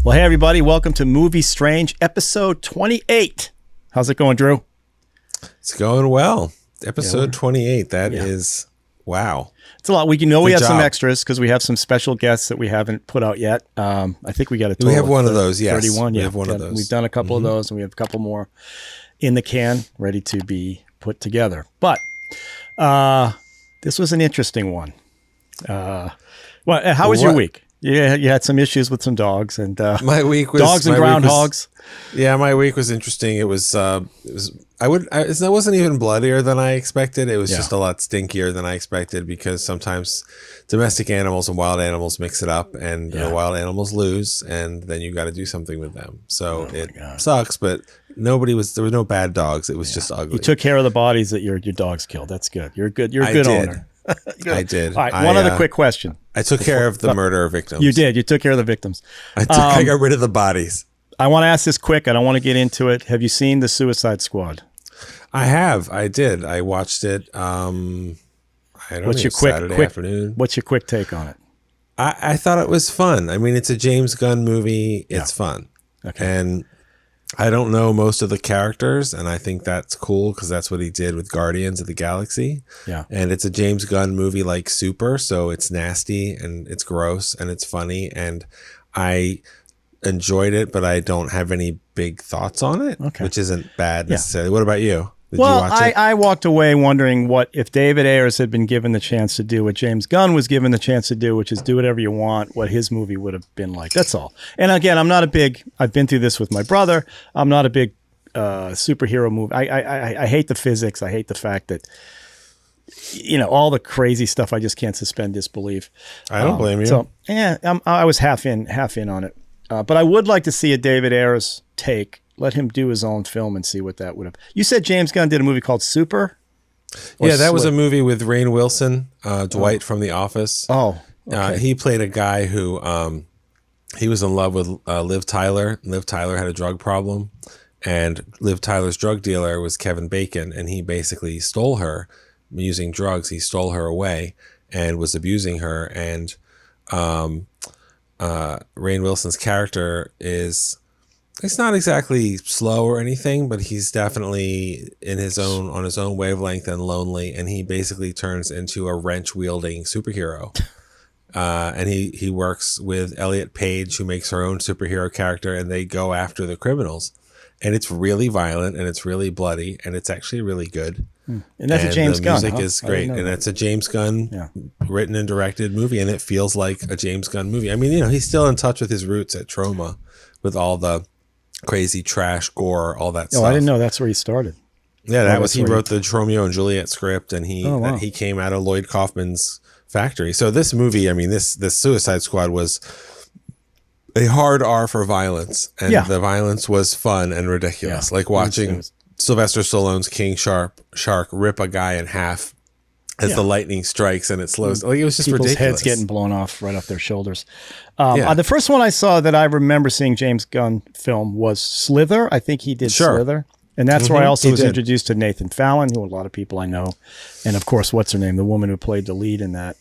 Well, hey, everybody. Welcome to MovieStrange, episode 28. How's it going, Drew? It's going well. Episode 28. That is, wow. It's a lot. We have job. some extras because we have some special guests that we haven't put out yet. I think we got a total We have one of of those, yes. 31. We have one of those. We've done a couple of those, and we have a couple more in the can ready to be put together. But this was an interesting one. How was your week? Yeah, you had some issues with some dogs and my week was dogs and groundhogs. My week was interesting. It wasn't even bloodier than I expected. It was just a lot stinkier than I expected because sometimes domestic animals and wild animals mix it up, and the wild animals lose, and then you got to do something with them. So it sucks, but there were no bad dogs. It was just ugly. You took care of the bodies that your dogs killed. That's good. You're a good owner. I did. All right, one other quick question. I took care of the murder victims. You did. You took care of the victims. I got rid of the bodies. I want to ask this quick. I don't want to get into it. Have you seen The Suicide Squad? I have. I did. I watched it. Saturday afternoon. What's your quick take on it? I thought it was fun. I mean, it's a James Gunn movie. It's fun. Okay. And I don't know most of the characters, and I think that's cool because that's what he did with Guardians of the Galaxy. Yeah. And it's a James Gunn movie like Super, so it's nasty and it's gross and it's funny, and I enjoyed it, but I don't have any big thoughts on it, which isn't bad necessarily. What about you? Did you watch it? I walked away wondering what if David Ayers had been given the chance to do what James Gunn was given the chance to do, which is do whatever you want, what his movie would have been like. That's all. And again, I've been through this with my brother. I'm not a big superhero movie. I hate the physics. I hate the fact that, all the crazy stuff. I just can't suspend disbelief. I don't blame you. So I was half in on it. But I would like to see a David Ayers take. Let him do his own film and see what that would have. You said James Gunn did a movie called Super? Yeah, that was a movie with Rainn Wilson, Dwight from The Office. Oh, okay. He played a guy who he was in love with Liv Tyler. Liv Tyler had a drug problem, and Liv Tyler's drug dealer was Kevin Bacon, and he basically stole her using drugs. He stole her away and was abusing her, and Rainn Wilson's character he's not exactly slow or anything, but he's definitely on his own wavelength and lonely, and he basically turns into a wrench wielding superhero. And he works with Elliot Page, who makes her own superhero character, and they go after the criminals. And it's really violent, and it's really bloody, and it's actually really good. And that's a James Gunn. The music is great, and it's a James Gunn written and directed movie, and it feels like a James Gunn movie. I mean, he's still in touch with his roots at Troma, with all the crazy trash, gore, all that stuff. I didn't know that's where he started. Yeah, he wrote the Romeo and Juliet script, and he came out of Lloyd Kaufman's factory. So this movie, I mean, this Suicide Squad was a hard R for violence, and the violence was fun and ridiculous. Like watching Sylvester Stallone's King Shark rip a guy in half as the lightning strikes and it slows. Like, it was just People's ridiculous. Heads getting blown off right off their shoulders. The first one I saw that I remember seeing James Gunn film was Slither. I think he did Slither. And that's where I also was introduced to Nathan Fallon, who a lot of people I know. And of course, what's her name? The woman who played the lead in that.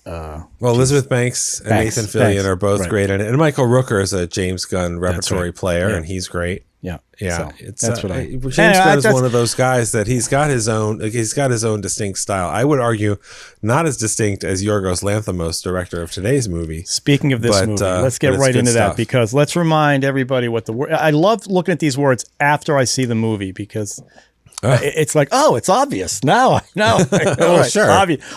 Elizabeth Banks and Nathan Fillion are both great in it. And Michael Rooker is a James Gunn repertory player, and he's great. Yeah. Yeah. So that's what James Gunn is one of those guys that he's got his own distinct style. I would argue not as distinct as Yorgos Lanthimos, director of today's movie. Speaking of this movie, let's get right into that, because let's remind everybody what the word. I love looking at these words after I see the movie, because it's like, oh, it's obvious now. Sure.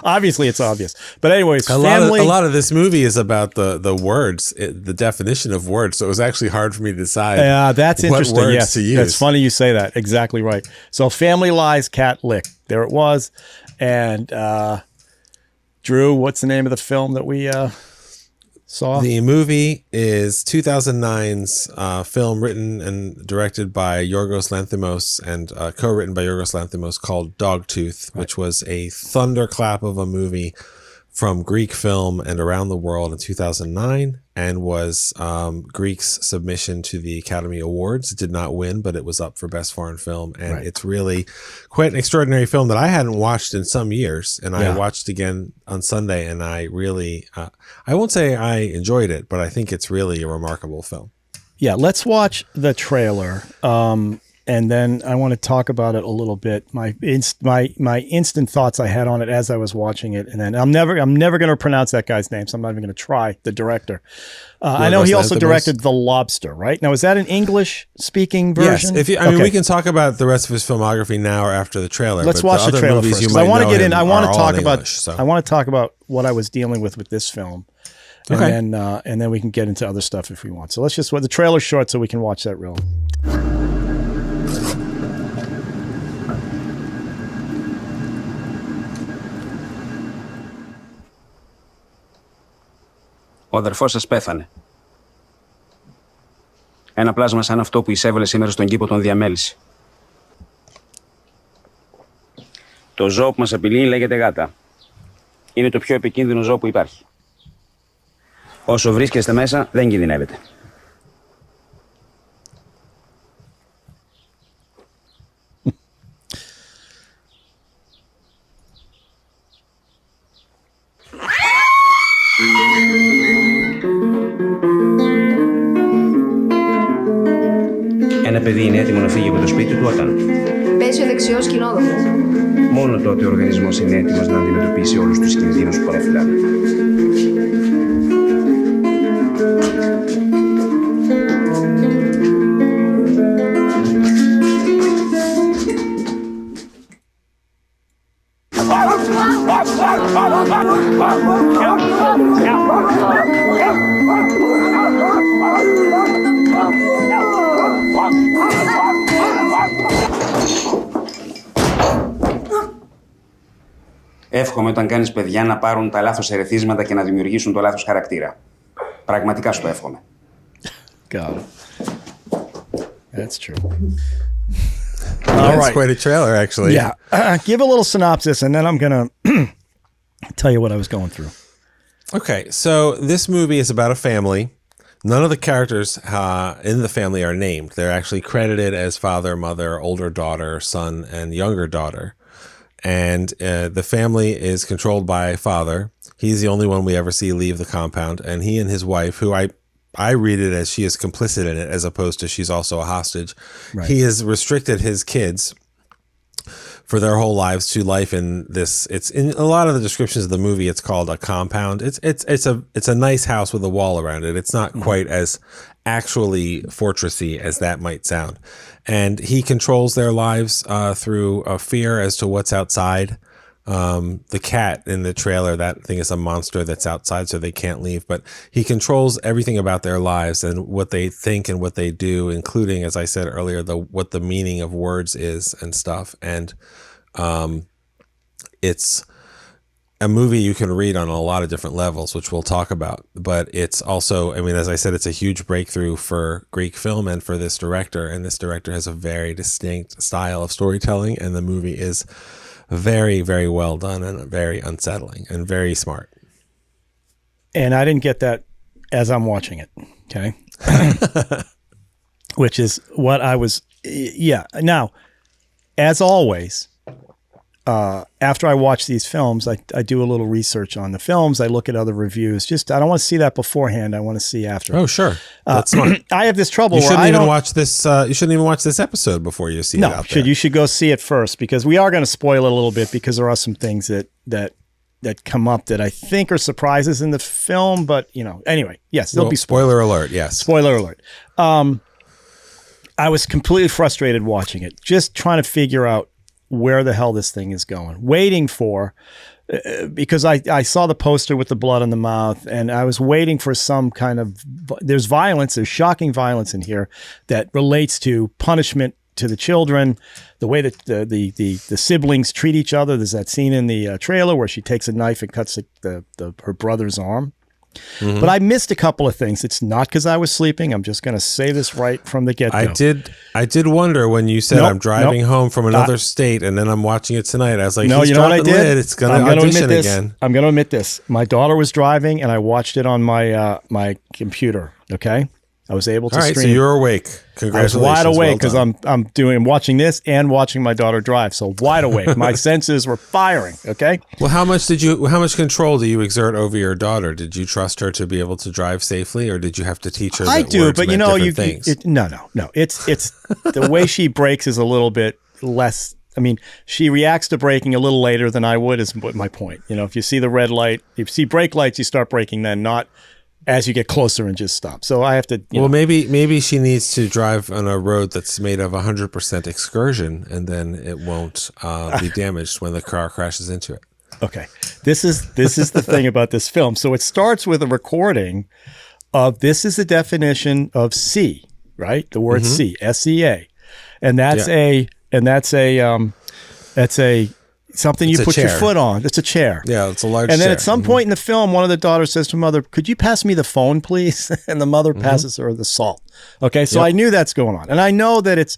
Obviously, it's obvious. But anyways, a lot of this movie is about the words, the definition of words. So it was actually hard for me to decide. Yeah, that's interesting. What words yes, to use. That's funny you say that. Exactly right. So family lies, cat lick. There it was, and Drew, what's the name of the film that we saw? The movie is 2009's film written and directed by Yorgos Lanthimos and co-written by Yorgos Lanthimos called Dogtooth, which was a thunderclap of a movie from Greek film and around the world in 2009 and was Greek's submission to the Academy Awards. It did not win, but it was up for Best Foreign Film. And it's really quite an extraordinary film that I hadn't watched in some years. And I watched again on Sunday, and I really, I won't say I enjoyed it, but I think it's really a remarkable film. Yeah, let's watch the trailer. And then I want to talk about it a little bit. My instant thoughts I had on it as I was watching it, and then I'm never going to pronounce that guy's name, so I'm not even going to try. The director, I know he also directed The Lobster. Right now, is that an English speaking version? Yes. I mean, we can talk about the rest of his filmography now or after the trailer. Let's watch the trailer first. I want to get in. I want to talk about. I want to talk about what I was dealing with this film. And then we can get into other stuff if we want. So let's just the trailer's short, so we can watch that real. Ο αδερφός σας πέθανε. Ένα πλάσμα σαν αυτό που εισέβαλε σήμερα στον κήπο των Διαμέληση. Το ζώο που μας απειλεί λέγεται γάτα. Είναι το πιο επικίνδυνο ζώο που υπάρχει. Όσο βρίσκεστε μέσα, δεν κινδυνεύετε. Ένα παιδί είναι έτοιμο να φύγει από το σπίτι του όταν πέσει ο δεξιός κοινόδοχος. Μόνο τότε ο οργανισμός είναι έτοιμος να αντιμετωπίσει όλους τους κινδύνους που παραφυλάνε. Εύχομαι όταν κάνεις παιδιά να πάρουν τα λάθος ερεθίσματα και να δημιουργήσουν το λάθος χαρακτήρα. Πραγματικά σου το εύχομαι. God. That's true. That's quite a trailer, actually. Yeah. Give a little synopsis, and then I'm going to tell you what I was going through. Okay, so this movie is about a family. None of the characters in the family are named. They're actually credited as father, mother, older daughter, son, and younger daughter. And the family is controlled by father. He's the only one we ever see leave the compound. And he and his wife, who I read it as she is complicit in it, as opposed to she's also a hostage. Right. He has restricted his kids for their whole lives to life in this. It's in a lot of the descriptions of the movie. It's called a compound. It's a nice house with a wall around it. It's not quite as actually fortressy as that might sound. And he controls their lives through a fear as to what's outside. The cat in the trailer, that thing is a monster that's outside, so they can't leave. But he controls everything about their lives and what they think and what they do, including, as I said earlier, what the meaning of words is and stuff. And it's a movie you can read on a lot of different levels, which we'll talk about. But it's also, I mean, as I said, it's a huge breakthrough for Greek film and for this director. And this director has a very distinct style of storytelling, and the movie is very, very well done and very unsettling and very smart. And I didn't get that as I'm watching it. Okay. Which is what I was. Yeah. Now, as always, after I watch these films, I do a little research on the films. I look at other reviews. I don't want to see that beforehand. I want to see after. Oh, sure. That's smart. I have this trouble. You shouldn't even watch this. You shouldn't even watch this episode before you see it out there. You should go see it first, because we are going to spoil it a little bit, because there are some things that come up that I think are surprises in the film. But anyway, yes, there'll be spoiler alert. Yes, spoiler alert. I was completely frustrated watching it, just trying to figure out where the hell this thing is going, waiting for, because I saw the poster with the blood on the mouth, and I was waiting for some kind of, there's shocking violence in here that relates to punishment to the children, the way that the siblings treat each other. There's that scene in the trailer where she takes a knife and cuts her brother's arm. Mm-hmm. But I missed a couple of things. It's not because I was sleeping. I'm just going to say this right from the get-go. I did wonder when you said I'm driving home from another state and then I'm watching it tonight. I was like, no, you know what I did? It's going to audition again. I'm going to admit this. My daughter was driving and I watched it on my my computer. Okay. I was able to stream. So you're awake. Congratulations. I was wide awake because I'm watching this and watching my daughter drive. So wide awake. My senses were firing. Okay. Well, how much control do you exert over your daughter? Did you trust her to be able to drive safely, or did you have to teach her? I do, but no. It's the way she brakes is a little bit less. I mean, she reacts to braking a little later than I would. Is my point. If you see the red light, if you see brake lights, you start braking then, not as you get closer and just stop. So I have to. Maybe she needs to drive on a road that's made of 100% excursion, and then it won't be damaged when the car crashes into it. Okay, this is the thing about this film. So it starts with a recording of this is the definition of C, right? The word C, S-E-A, and that's something you put your foot on. It's a chair. Yeah, it's a large chair. And then at some point in the film, one of the daughters says to her mother, "Could you pass me the phone, please?" And the mother passes her the salt. Okay, so I knew that's going on. And I know that it's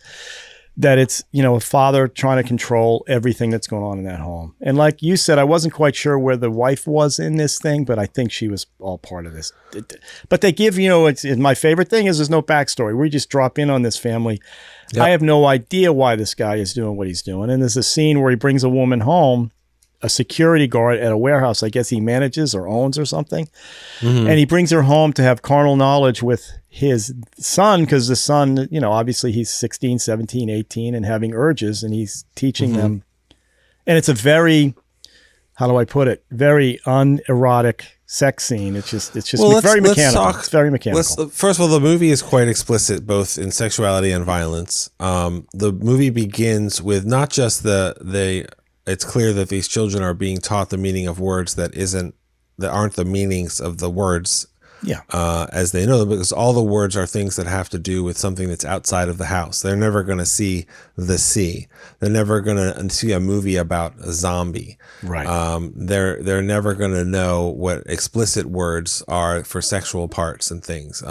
a father trying to control everything that's going on in that home. And like you said, I wasn't quite sure where the wife was in this thing, but I think she was all part of this. But they give, my favorite thing is there's no backstory. We just drop in on this family. Yep. I have no idea why this guy is doing what he's doing. And there's a scene where he brings a woman home, a security guard at a warehouse, I guess he manages or owns or something. Mm-hmm. And he brings her home to have carnal knowledge with his son, because the son, obviously he's 16, 17, 18 and having urges, and he's teaching them. And it's a very, how do I put it? Very unerotic sex scene. It's just very mechanical. It's very mechanical. First of all, the movie is quite explicit, both in sexuality and violence. The movie begins with not just it's clear that these children are being taught the meaning of words that aren't the meanings of the words as they know them, because all the words are things that have to do with something that's outside of the house. They're never going to see the sea. They're never going to see a movie about a zombie. Right. They're never going to know what explicit words are for sexual parts and things.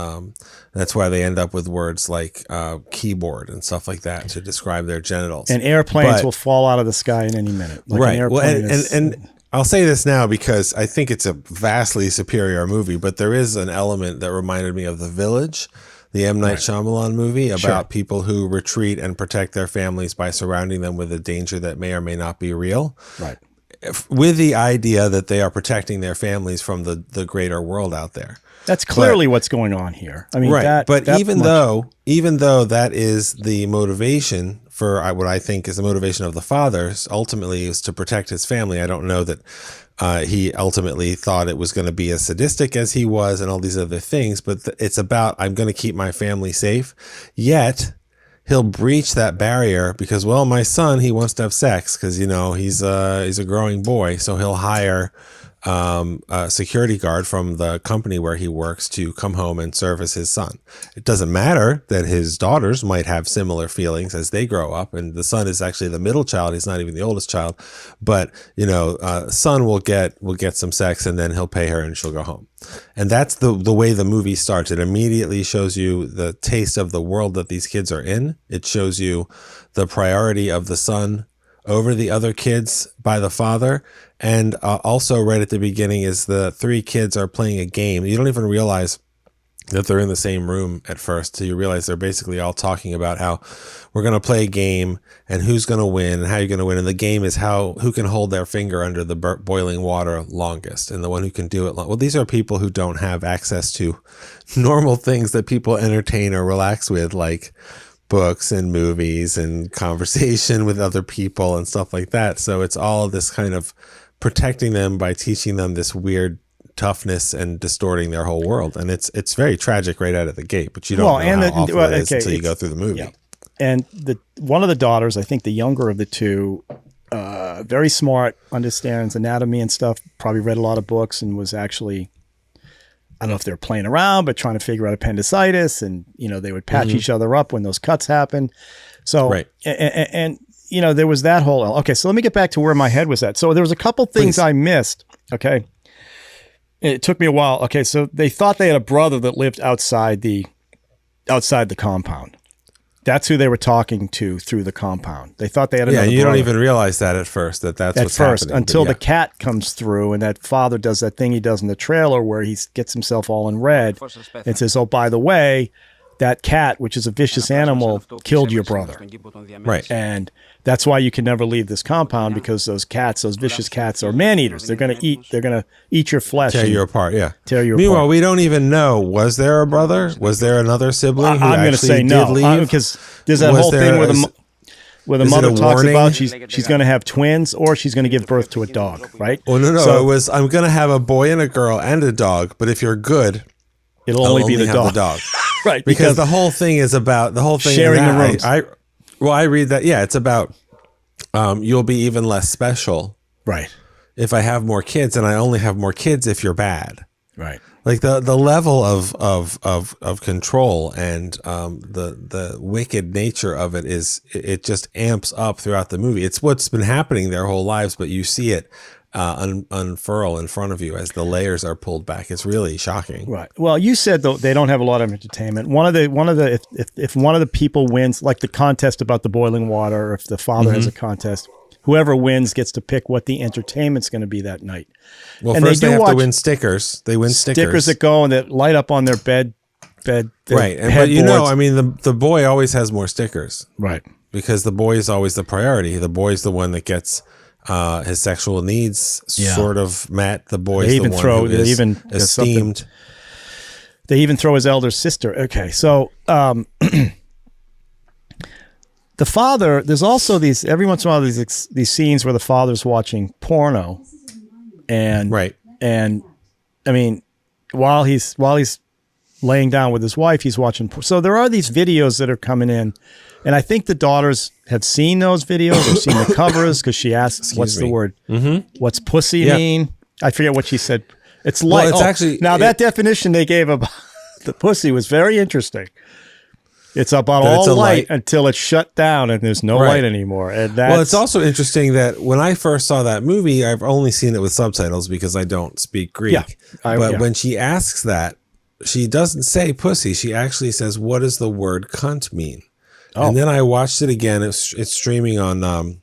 That's why they end up with words like keyboard and stuff like that to describe their genitals. And airplanes will fall out of the sky in any minute. Right. And I'll say this now because I think it's a vastly superior movie, but there is an element that reminded me of The Village, the M. Night Shyamalan movie about people who retreat and protect their families by surrounding them with a danger that may or may not be real. Right. With the idea that they are protecting their families from the greater world out there. That's clearly what's going on here. I mean, right. But even though that is the motivation for what I think is the motivation of the father, ultimately is to protect his family. I don't know that he ultimately thought it was going to be as sadistic as he was and all these other things, but it's about, I'm going to keep my family safe. Yet he'll breach that barrier because, well, my son, he wants to have sex because, he's a growing boy. So he'll hire a security guard from the company where he works to come home and service his son. It doesn't matter that his daughters might have similar feelings as they grow up, and the son is actually the middle child. He's not even the oldest child, but son will get some sex and then he'll pay her and she'll go home. And that's the way the movie starts. It immediately shows you the taste of the world that these kids are in. It shows you the priority of the son over the other kids by the father. And also right at the beginning is the three kids are playing a game. You don't even realize that they're in the same room at first. So you realize they're basically all talking about how we're going to play a game and who's going to win and how you're going to win. And the game is who can hold their finger under the boiling water longest, and the one who can do it. Well, these are people who don't have access to normal things that people entertain or relax with, like books and movies and conversation with other people and stuff like that. So it's all this kind of protecting them by teaching them this weird toughness and distorting their whole world. And it's very tragic right out of the gate, but you don't know how awful it is until you go through the movie. Yeah. And one of the daughters, I think the younger of the two, very smart, understands anatomy and stuff, probably read a lot of books and was actually, I don't know if they were playing around, but trying to figure out appendicitis, and they would patch each other up when those cuts happened. So, Right. and you know, there was that whole, okay, so let me get back to where my head was at. So there was a couple things I missed. Okay. It took me a while. Okay. So they thought they had a brother that lived outside the compound. That's who they were talking to through the compound. They thought they had another you brother. don't even realize that at first, that's what's happening. Until the cat comes through and that father does that thing he does in the trailer where he gets himself all in red and says, oh, by the way, that cat, which is a vicious animal, killed your brother. Right. And that's why you can never leave this compound, because those vicious cats are man-eaters. They're going to eat your flesh. Tear you apart, yeah. Tear you Meanwhile, apart. we don't even know, was there a brother? Was there another sibling who I'm going to actually say no, did leave? because there's that whole thing where the mother talks about she's going to have twins or she's going to give birth to a dog, right? Oh, no. So it was, I'm going to have a boy and a girl and a dog, but if you're good, it'll only be the dog. Right. Because the whole thing is about sharing the rooms. I read that. Yeah. It's about, you'll be even less special. Right. If I have more kids, and I only have more kids if you're bad. Right. Like the level of control and the wicked nature of it it just amps up throughout the movie. It's what's been happening their whole lives, but you see it unfurl in front of you as the layers are pulled back. It's really shocking. Right. Well, you said though they don't have a lot of entertainment. If one of the people wins, like the contest about the boiling water, or if the father has a contest, whoever wins gets to pick what the entertainment's going to be that night. Well, and first they have to win stickers. They win stickers that go and that light up on their bed. Right. But I mean, the boy always has more stickers. Right. Because the boy is always the priority. The boy's the one that gets his sexual needs sort of met. The boy's the one who is esteemed. They even throw his elder sister. Okay, so the father. There's also these every once in a while these scenes where the father's watching porno, and and I mean while he's laying down with his wife, he's watching. So there are these videos that are coming in. And I think the daughters have seen those videos or seen the covers, because she asks, what's the word? Mm-hmm. What's pussy mean? I forget what she said. It's light. Well, it's actually... Now, that definition they gave about the pussy was very interesting. It's about all light until it's shut down and there's no light anymore. And well, it's also interesting that when I first saw that movie, I've only seen it with subtitles because I don't speak Greek. But when she asks that, she doesn't say pussy. She actually says, what does the word cunt mean? And then I watched it again. It's streaming on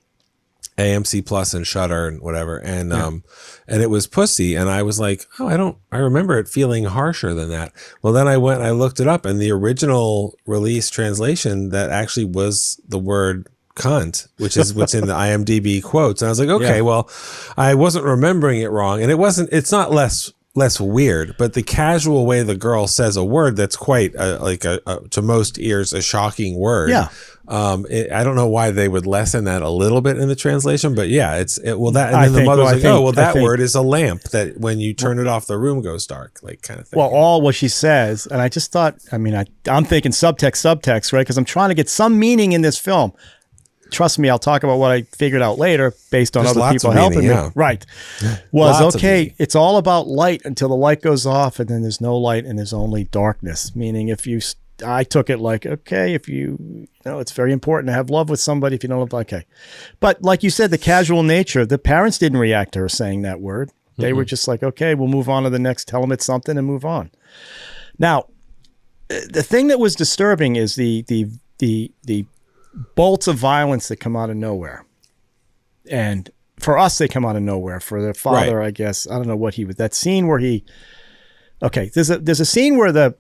AMC Plus and Shudder and whatever. And and it was pussy. And I was like, I remember it feeling harsher than that. Well, then I looked it up, and the original release translation, that actually was the word cunt, which is what's in the IMDb quotes. And I was like, okay, well, I wasn't remembering it wrong. And it's not less weird, but the casual way the girl says a word that's quite to most ears a shocking word. Yeah. I don't know why they would lessen that a little bit in the translation, but the mother's like, that word is a lamp that when you turn it off, the room goes dark, like kind of thing. Well, all what she says, and I just thought, I mean, I'm thinking subtext, right? Because I'm trying to get some meaning in this film. Trust me, I'll talk about what I figured out later based on other people helping me. Right. It's all about light until the light goes off, and then there's no light and there's only darkness. Meaning I took it like, okay, if it's very important to have love with somebody. If you don't love, okay. But like you said, the casual nature, the parents didn't react to her saying that word. They were just like, okay, we'll move on to the next, tell them it's something and move on. Now, the thing that was disturbing is the bolts of violence that come out of nowhere. And for us, they come out of nowhere. For their father, I guess, I don't know what that scene where there's a scene where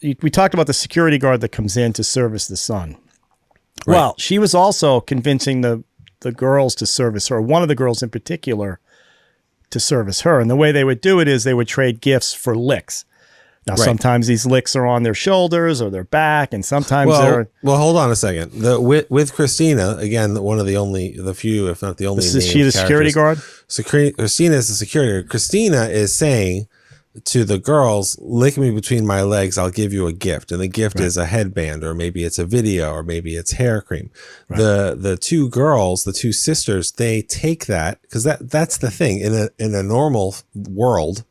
we talked about the security guard that comes in to service the son. Right. Well, she was also convincing the girls to service her, one of the girls in particular, to service her. And the way they would do it is they would trade gifts for licks. Now, sometimes these licks are on their shoulders or their back, and sometimes they're... Well, hold on a second. With Christina, again, one of the few, if not the only... Is she the security guard? Christina is the security guard. Christina is saying to the girls, lick me between my legs, I'll give you a gift. And the gift is a headband, or maybe it's a video, or maybe it's hair cream. Right. The two girls, the two sisters, they take that, because that's the thing. In a normal world,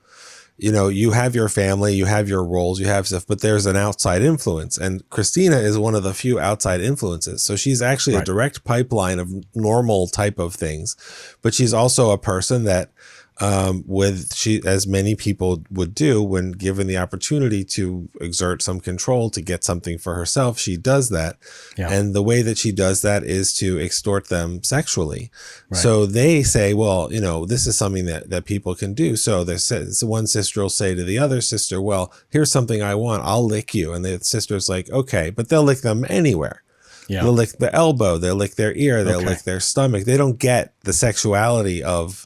you know, you have your family, you have your roles, you have stuff, but there's an outside influence. And Christina is one of the few outside influences. So she's actually a direct pipeline of normal type of things, but she's also a person that, as many people would do when given the opportunity to exert some control to get something for herself, she does that. Yeah. And the way that she does that is to extort them sexually. Right. So they say, well, you know, this is something that people can do. So there's one sister will say to the other sister, well, here's something I want. I'll lick you. And the sister's like, okay, but they'll lick them anywhere. Yeah. They'll lick the elbow. They'll lick their ear. They'll lick their stomach. They don't get the sexuality of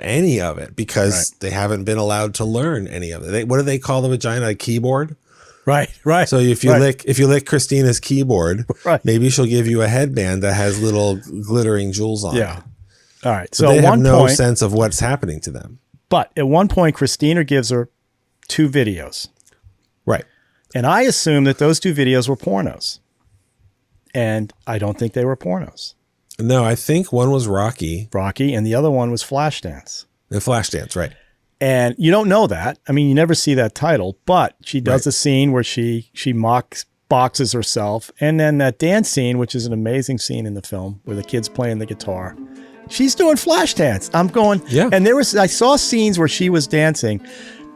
any of it because they haven't been allowed to learn any of it. What do they call the vagina? A keyboard? Right. So if you lick Christina's keyboard, maybe she'll give you a headband that has little glittering jewels on it. All right. So they have no sense of what's happening to them. But at one point, Christina gives her 2 videos. Right. And I assume that those 2 videos were pornos. And I don't think they were pornos. No, I think one was Rocky, and the other one was Flashdance. The Flashdance, right? And you don't know that. I mean, you never see that title, but she does a scene where she boxes herself, and then that dance scene, which is an amazing scene in the film, where the kid's playing the guitar. She's doing Flashdance. I'm going, and I saw scenes where she was dancing.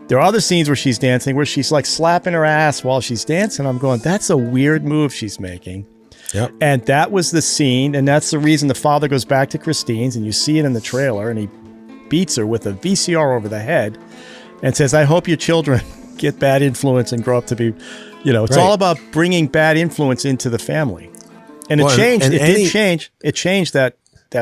There are other scenes where she's dancing where she's like slapping her ass while she's dancing. I'm going, that's a weird move she's making. Yep. And that was the scene, and that's the reason the father goes back to Christine's, and you see it in the trailer, and he beats her with a VCR over the head and says, I hope your children get bad influence and grow up to be, you know, it's all about bringing bad influence into the family. And it changed. It changed that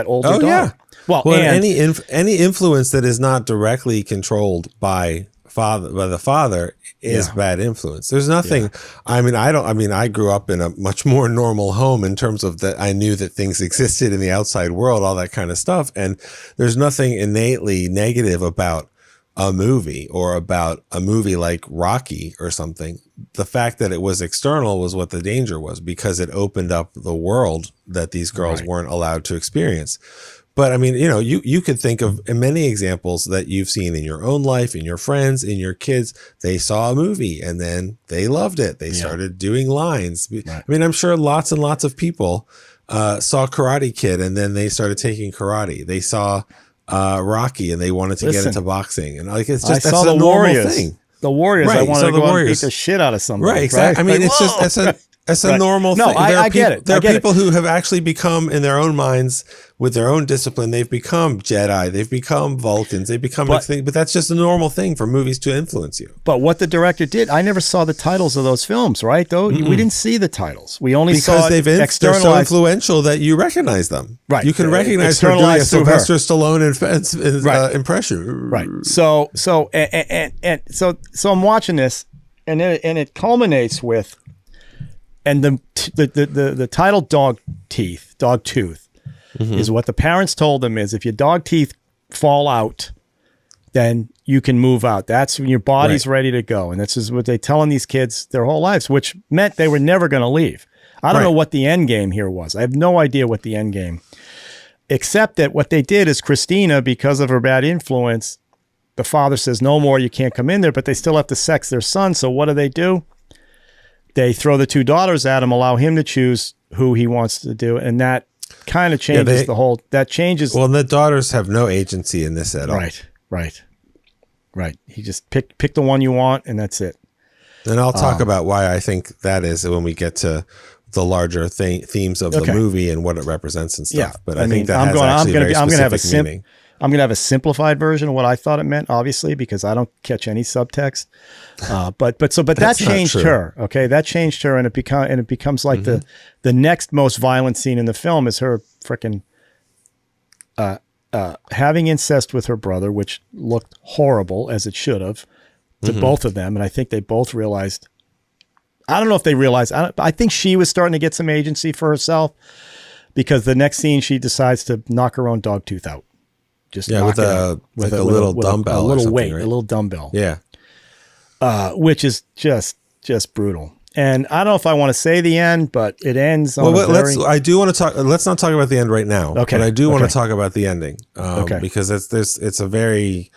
older daughter. Yeah. Well, any influence that is not directly controlled by the father is bad influence. There's nothing. I grew up in a much more normal home in terms of that. I knew that things existed in the outside world, all that kind of stuff. And there's nothing innately negative about a movie or about a movie like Rocky or something. The fact that it was external was what the danger was, because it opened up the world that these girls weren't allowed to experience. But I mean, you know, you could think of many examples that you've seen in your own life, in your friends, in your kids. They saw a movie and then they loved it. They started doing lines. I mean, I'm sure lots and lots of people saw Karate Kid and then they started taking karate. They saw Rocky and they wanted to get into boxing. And like, it's just, that's a normal thing. The Warriors. I wanted to go out and beat the shit out of somebody. Right, exactly. I mean, it's just, that's a normal thing. I get it. There are people who have actually become, in their own minds, with their own discipline, they've become Jedi, they've become Vulcans, they've become but that's just a normal thing for movies to influence you. But what the director did, I never saw the titles of those films, right? Though we didn't see the titles. We only saw they're so influential that you recognize them. Right. You can recognize her doing a Sylvester Stallone impression. Right. So I'm watching this, and it culminates with, and the title Dogtooth is what the parents told them is, if your dog teeth fall out, then you can move out. That's when your body's ready to go. And this is what they're telling these kids their whole lives, which meant they were never going to leave. I don't know what the end game here was. I have no idea what the end game, except that what they did is Christina, because of her bad influence, the father says, no more, you can't come in there, but they still have to sex their son. So what do? They throw the 2 daughters at him, allow him to choose who he wants to do. And that kind of changes that changes. Well, the daughters have no agency in this at all. Right. He just pick the one you want, and that's it. And I'll talk about why I think that is when we get to the larger themes of the movie and what it represents and stuff. Yeah, but I think that I'm going to have a simplified version of what I thought it meant, obviously, because I don't catch any subtext. But that changed her. Okay, that changed her, and it becomes like the next most violent scene in the film is her freaking having incest with her brother, which looked horrible, as it should have, to both of them. And I think they both realized. I don't know if they realized. I think she was starting to get some agency for herself, because the next scene she decides to knock her own dog tooth out. Just with a little dumbbell, a little weight, a little dumbbell. Yeah, which is just brutal. And I don't know if I want to say the end, but it ends on I do want to talk. Let's not talk about the end right now. Okay, but I do want to talk about the ending. Because it's a very.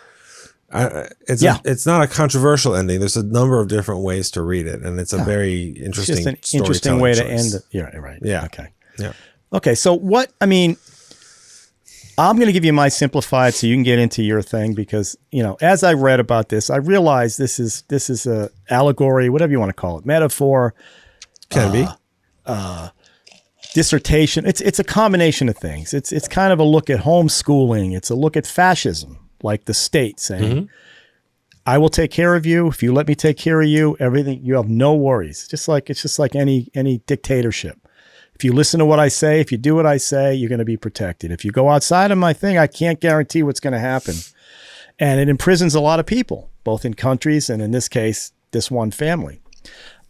It's not a controversial ending. There's a number of different ways to read it, and it's a very interesting, just an interesting way to end it. Yeah, right. Yeah. Okay. Yeah. Okay. So I'm going to give you my simplified so you can get into your thing, because, as I read about this, I realized this is a allegory, whatever you want to call it, metaphor, Can be. dissertation. It's a combination of things. It's kind of a look at homeschooling. It's a look at fascism, like the state saying, I will take care of you. If you let me take care of you, everything, you have no worries. It's just like any dictatorship. If you listen to what I say, if you do what I say, you're going to be protected. If you go outside of my thing, I can't guarantee what's going to happen. And it imprisons a lot of people, both in countries and in this case, this one family.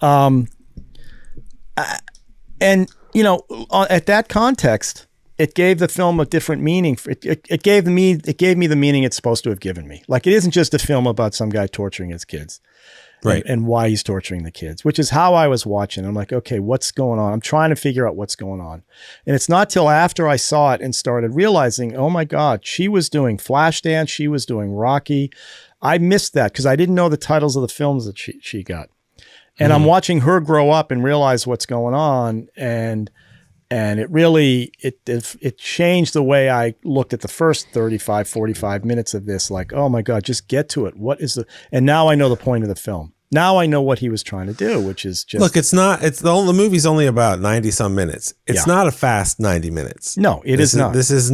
At that context, it gave the film a different meaning. It gave me the meaning it's supposed to have given me. Like, it isn't just a film about some guy torturing his kids. Right. And why he's torturing the kids, which is how I was watching. I'm like, okay, what's going on? I'm trying to figure out what's going on. And it's not till after I saw it and started realizing, oh my God, she was doing Flashdance. She was doing Rocky. I missed that because I didn't know the titles of the films that she got. And I'm watching her grow up and realize what's going on. And it really, it changed the way I looked at the first 35, 45 minutes of this. Like, oh my God, just get to it. And now I know the point of the film. Now I know what he was trying to do, which is just... Look, the movie's only about 90 some minutes. It's not a fast 90 minutes. No, is not. This is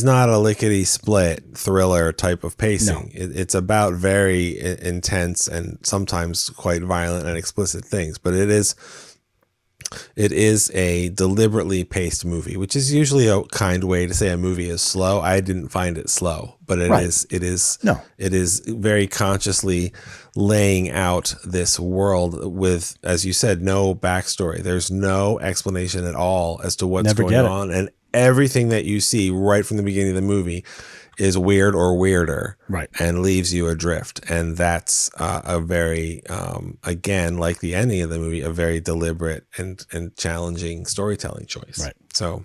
not a lickety split thriller type of pacing. No. It's about very intense and sometimes quite violent and explicit things, but it is a deliberately paced movie, which is usually a kind way to say a movie is slow. I didn't find it slow, but it is very consciously laying out this world with, as you said, no backstory. There's no explanation at all as to what's going on. And everything that you see right from the beginning of the movie is weird or weirder, right, and leaves you adrift. And that's a very, again, like the ending of the movie, a very deliberate and challenging storytelling choice. Right. So,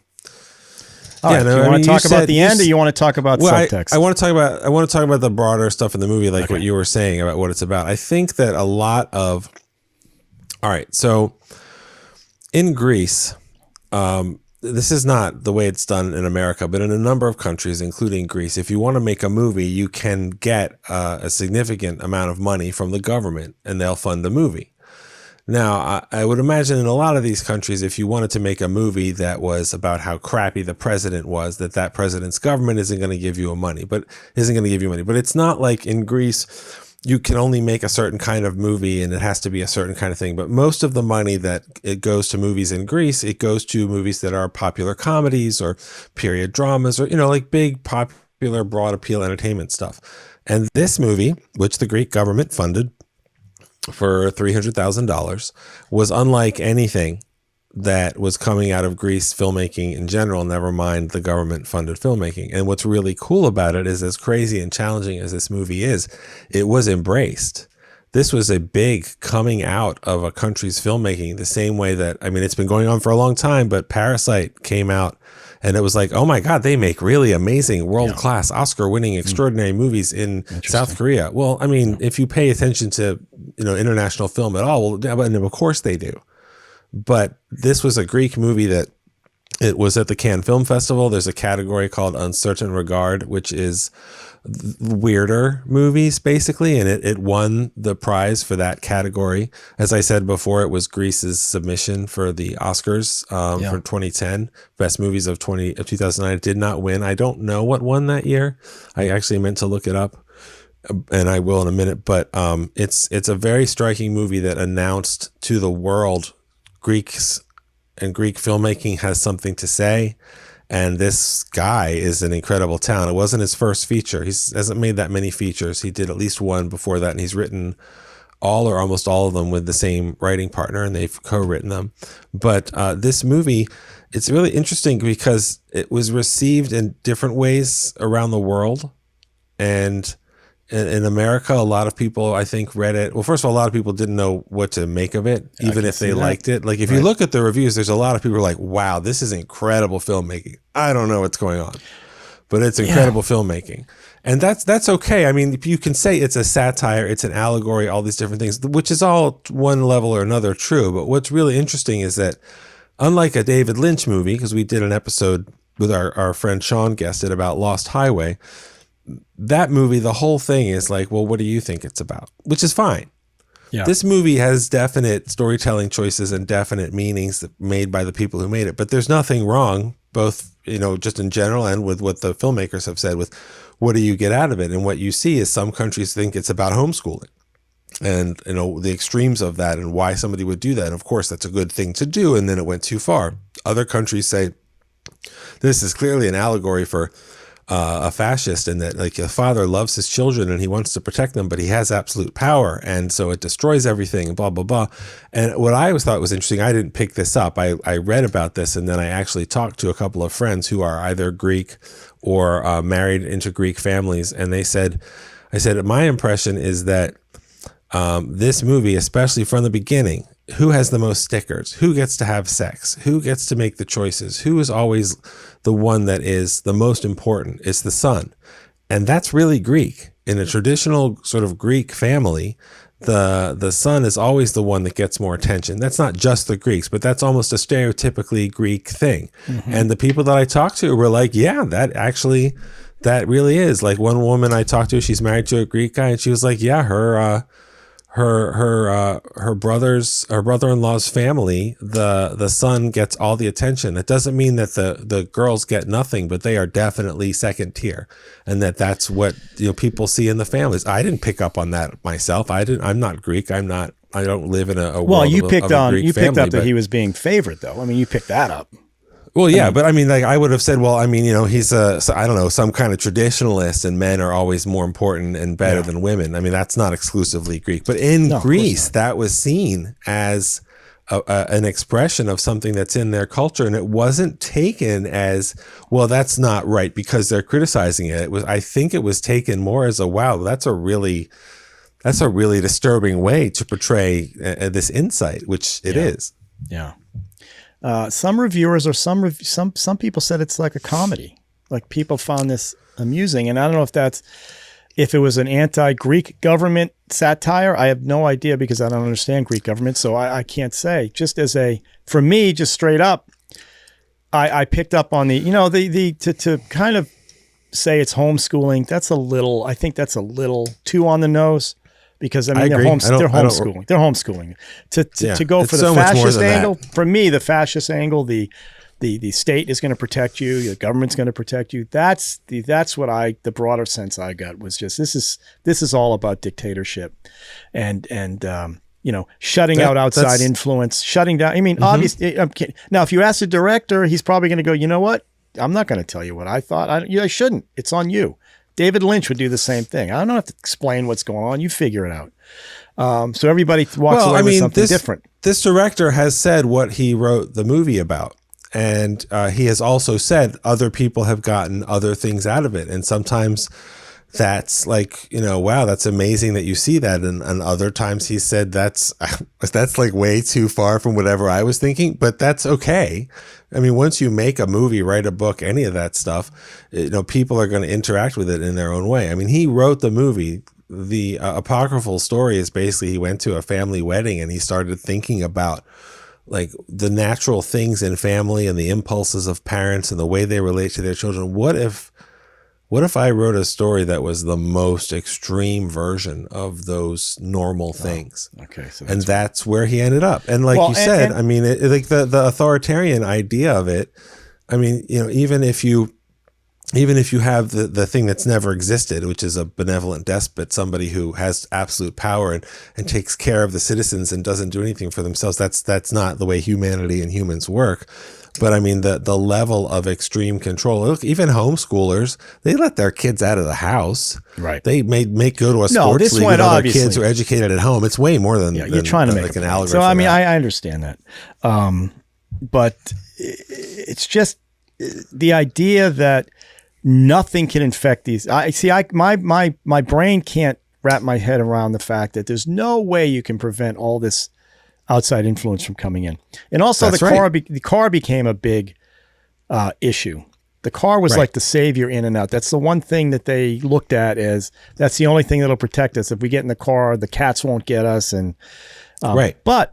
do you want to talk about the end, or you want to talk about subtext? I want to talk about the broader stuff in the movie, like what you were saying about what it's about. I think that a lot of, all right, so in Greece, this is not the way it's done in America, but in a number of countries, including Greece, if you want to make a movie, you can get a significant amount of money from the government and they'll fund the movie. Now, I would imagine in a lot of these countries, if you wanted to make a movie that was about how crappy the president was, that president's government isn't going to give you money. But it's not like in Greece, you can only make a certain kind of movie and it has to be a certain kind of thing. But most of the money that it goes to movies in Greece, it goes to movies that are popular comedies or period dramas or, like big, popular, broad appeal entertainment stuff. And this movie, which the Greek government funded for $300,000, was unlike anything that was coming out of Greece filmmaking in general, never mind the government funded filmmaking. And what's really cool about it is, as crazy and challenging as this movie is, it was embraced. This was a big coming out of a country's filmmaking, the same way that, it's been going on for a long time, but Parasite came out and it was like, oh my God, they make really amazing world-class Oscar-winning extraordinary movies in South Korea. Well, if you pay attention to, international film at all, well, of course they do. But this was a Greek movie that it was at the Cannes Film Festival. There's a category called Uncertain Regard, which is weirder movies, basically. And it won the prize for that category. As I said before, it was Greece's submission for the Oscars for 2010. Best movies of 2009. It did not win. I don't know what won that year. I actually meant to look it up, and I will in a minute. But it's a very striking movie that announced to the world Greeks and Greek filmmaking has something to say, and this guy is an incredible talent. It wasn't his first feature. He hasn't made that many features. He did at least one before that, and he's written all or almost all of them with the same writing partner, and they've co-written them. But this movie, it's really interesting because it was received in different ways around the world, and in America, a lot of people, I think, read it. Well, first of all, a lot of people didn't know what to make of it, even if they liked it. Like, if you look at the reviews, there's a lot of people who are like, wow, this is incredible filmmaking. I don't know what's going on, but it's incredible filmmaking. And that's okay. I mean, you can say it's a satire, it's an allegory, all these different things, which is all one level or another true. But what's really interesting is that unlike a David Lynch movie, because we did an episode with our friend Sean guested about Lost Highway, that movie, the whole thing is like, well, what do you think it's about? Which is fine. Yeah. This movie has definite storytelling choices and definite meanings made by the people who made it. But there's nothing wrong, both, just in general and with what the filmmakers have said with what do you get out of it? And what you see is some countries think it's about homeschooling and, the extremes of that and why somebody would do that. And of course, that's a good thing to do. And then it went too far. Other countries say this is clearly an allegory for a fascist, and that like a father loves his children and he wants to protect them, but he has absolute power. And so it destroys everything and blah, blah, blah. And what I always thought was interesting, I didn't pick this up. I read about this, and then I actually talked to a couple of friends who are either Greek or married into Greek families. And I said, my impression is that this movie, especially from the beginning, who has the most stickers? Who gets to have sex? Who gets to make the choices? Who is always the one that is the most important? It's the son. And that's really Greek. In a traditional sort of Greek family, the son is always the one that gets more attention. That's not just the Greeks, but that's almost a stereotypically Greek thing. Mm-hmm. And the people that I talked to were like, yeah, that really is. Like one woman I talked to, she's married to a Greek guy, and she was like, yeah, her brother-in-law's family, the son gets all the attention. It doesn't mean that the girls get nothing, but they are definitely second tier, and that's what people see in the families. I didn't pick up on that myself. I'm not Greek. I don't live in a world you picked of a Greek picked family, up that he was being favored, though. I mean, you picked that up. Well, yeah, but I mean, like I would have said, well, I mean, he's I don't know, some kind of traditionalist, and men are always more important and better than women. I mean, that's not exclusively Greek, but in Greece, that was seen as an expression of something that's in their culture, and it wasn't taken as, well, that's not right because they're criticizing it. I think it was taken more as wow, that's a really disturbing way to portray this insight, which it is. Yeah. Some reviewers or some people said it's like a comedy. Like people found this amusing, and I don't know if it was an anti-Greek government satire. I have no idea because I don't understand Greek government, so I can't say. Just for me, just straight up, I picked up on to kind of say it's homeschooling. I think that's a little too on the nose. Because I mean, they're homeschooling. They're homeschooling. To go for the fascist angle, for me, the fascist angle, the state is going to protect you, the government's going to protect you. That's what the broader sense I got was just this is all about dictatorship, and shutting out outside influence, shutting down. I mean, obviously, now if you ask the director, he's probably going to go, you know what? I'm not going to tell you what I thought. I shouldn't. It's on you. David Lynch would do the same thing. I don't have to explain what's going on. You figure it out. So everybody walks away with something different. This director has said what he wrote the movie about. And he has also said other people have gotten other things out of it. And sometimes that's like, wow, that's amazing that you see that. And other times he said that's like way too far from whatever I was thinking, but that's okay. I mean, once you make a movie, write a book, any of that stuff, people are going to interact with it in their own way. I mean, he wrote the movie. The apocryphal story is basically he went to a family wedding and he started thinking about like the natural things in family and the impulses of parents and the way they relate to their children. What if I wrote a story that was the most extreme version of those normal things? Okay. So that's where he ended up. And like you said, I mean, like the authoritarian idea of it, I mean, even if you have the thing that's never existed, which is a benevolent despot, somebody who has absolute power and takes care of the citizens and doesn't do anything for themselves, that's not the way humanity and humans work. But I mean, the level of extreme control. Look, even homeschoolers, they let their kids out of the house. Right. They make go to a sports league with other kids who are educated at home. It's way more than you're trying to make like an allegory. So I mean, I understand that, but it's just the idea that nothing can infect these. My brain can't wrap my head around the fact that there's no way you can prevent all this outside influence from coming in. And also the car became a big issue. The car was Right. like the savior in and out. That's the one thing that they looked at as that's the only thing that'll protect us. If we get in the car, the cats won't get us. And Right. But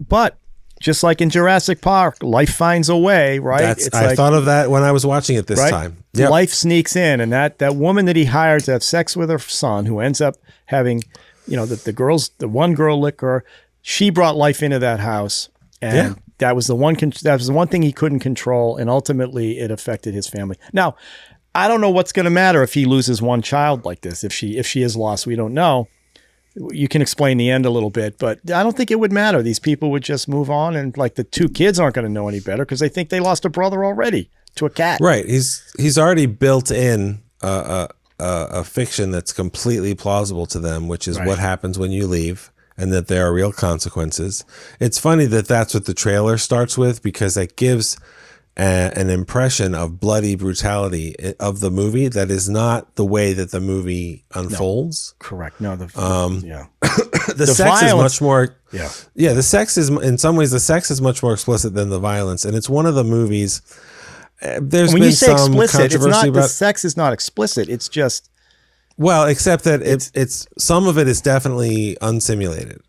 just like in Jurassic Park, life finds a way, right? I thought of that when I was watching it this right? time. Yep. Life sneaks in, and that woman that he hired to have sex with her son, who ends up having, the one girl lick her, she brought life into that house, and that was the one thing he couldn't control, and ultimately it affected his family. Now, I don't know what's going to matter if he loses one child like this. If she is lost, we don't know. You can explain the end a little bit, but I don't think it would matter. These people would just move on, and like the two kids aren't going to know any better because they think they lost a brother already to a cat. Right. He's already built in a fiction that's completely plausible to them, which is what happens when you leave, and that there are real consequences. It's funny that that's what the trailer starts with, because that gives an impression of bloody brutality of the movie that is not the way that the movie unfolds. No, correct. No, the sex is much more. Yeah. The sex is, in some ways, the sex is much more explicit than the violence, and it's one of the movies. There's when been you say some explicit, it's controversy not about the sex is not explicit. It's just except that it's some of it is definitely unsimulated.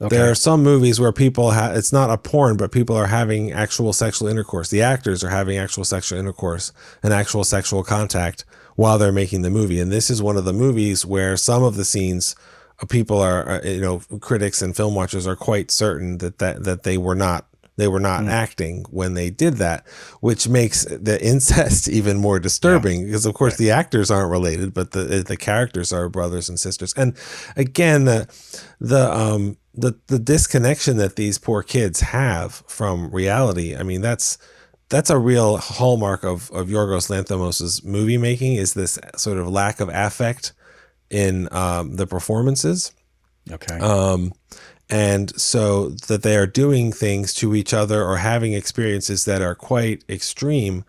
okay. There are some movies where people it's not a porn, but people are having actual sexual intercourse. The actors are having actual sexual intercourse and actual sexual contact while they're making the movie. And this is one of the movies where some of the scenes, people are, critics and film watchers are quite certain that they were not acting when they did that, which makes the incest even more disturbing because, of course, the actors aren't related, but the characters are brothers and sisters. And again, the disconnection that these poor kids have from reality. I mean, that's a real hallmark of Yorgos Lanthimos's movie making, is this sort of lack of affect in the performances. Okay. And so that they are doing things to each other or having experiences that are quite extreme,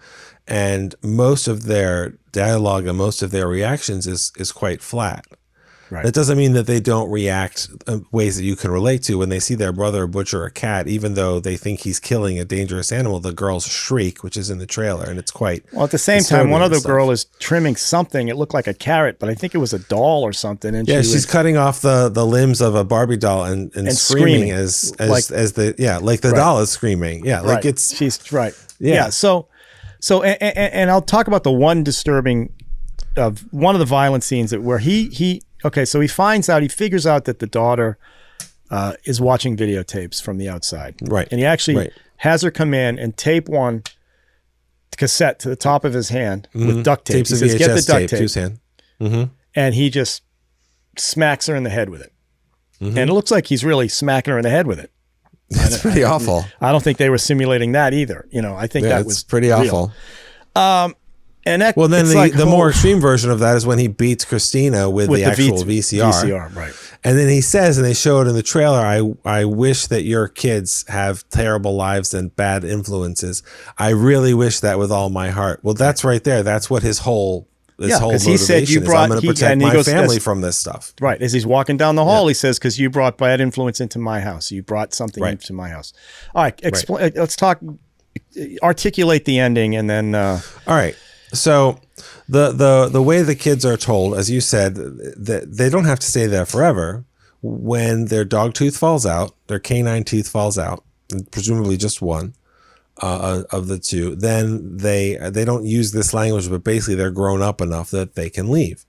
and most of their dialogue and most of their reactions is quite flat. Right. That doesn't mean that they don't react ways that you can relate to. When they see their brother butcher a cat, even though they think he's killing a dangerous animal, the girls shriek, which is in the trailer, and it's quite well. At the same time, one other girl is trimming something. It looked like a carrot, but I think it was a doll or something. And she's cutting off the limbs of a Barbie doll and screaming as the doll is screaming. Yeah, like she's right. Yeah. So and I'll talk about the one disturbing of one of the violent scenes where he so he figures out that the daughter is watching videotapes from the outside. Right. And he actually has her come in and tape one cassette to the top of his hand with duct tape. Tapes He says, VHS get the duct tape to his hand. Mm-hmm. And he just smacks her in the head with it. Mm-hmm. And it looks like he's really smacking her in the head with it. That's pretty awful. I don't think they were simulating that either. I think that was pretty real. awful. And that, well, then the more extreme version of that is when he beats Christina with the actual VCR. Right. And then he says, and they show it in the trailer, I wish that your kids have terrible lives and bad influences. I really wish that with all my heart. Well, that's right there. That's what his whole motivation he said is. I'm going to protect my family from this stuff. Right. As he's walking down the hall, he says, because you brought bad influence into my house. You brought something into my house. All right. Let's talk, articulate the ending, and then. All right. So the way the kids are told, as you said, that they don't have to stay there forever. When their dog tooth falls out, their canine tooth falls out, presumably just one of the two, then they don't use this language, but basically they're grown up enough that they can leave.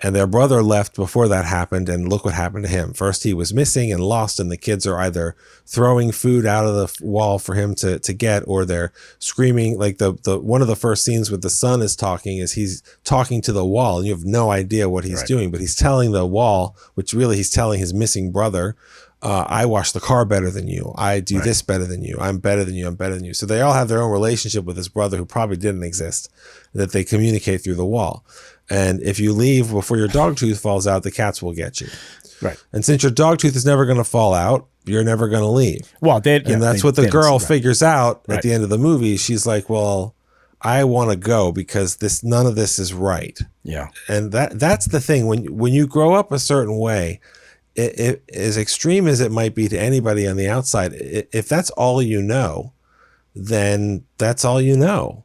And their brother left before that happened, and look what happened to him. First, he was missing and lost, and the kids are either throwing food out of the wall for him to get, or they're screaming. Like the one of the first scenes with the son is talking, is he's talking to the wall, and you have no idea what he's doing, but he's telling the wall, which really he's telling his missing brother, I wash the car better than you. I do this better than you. I'm better than you. I'm better than you. So they all have their own relationship with this brother who probably didn't exist, that they communicate through the wall. And if you leave before your dog tooth falls out, the cats will get you. Right. And since your dog tooth is never going to fall out, you're never going to leave. Well, that's what the girl figures out at the end of the movie. She's like, well, I want to go because none of this is right. Yeah. And that's the thing. When you grow up a certain way, it as extreme as it might be to anybody on the outside, if that's all you know, then that's all you know.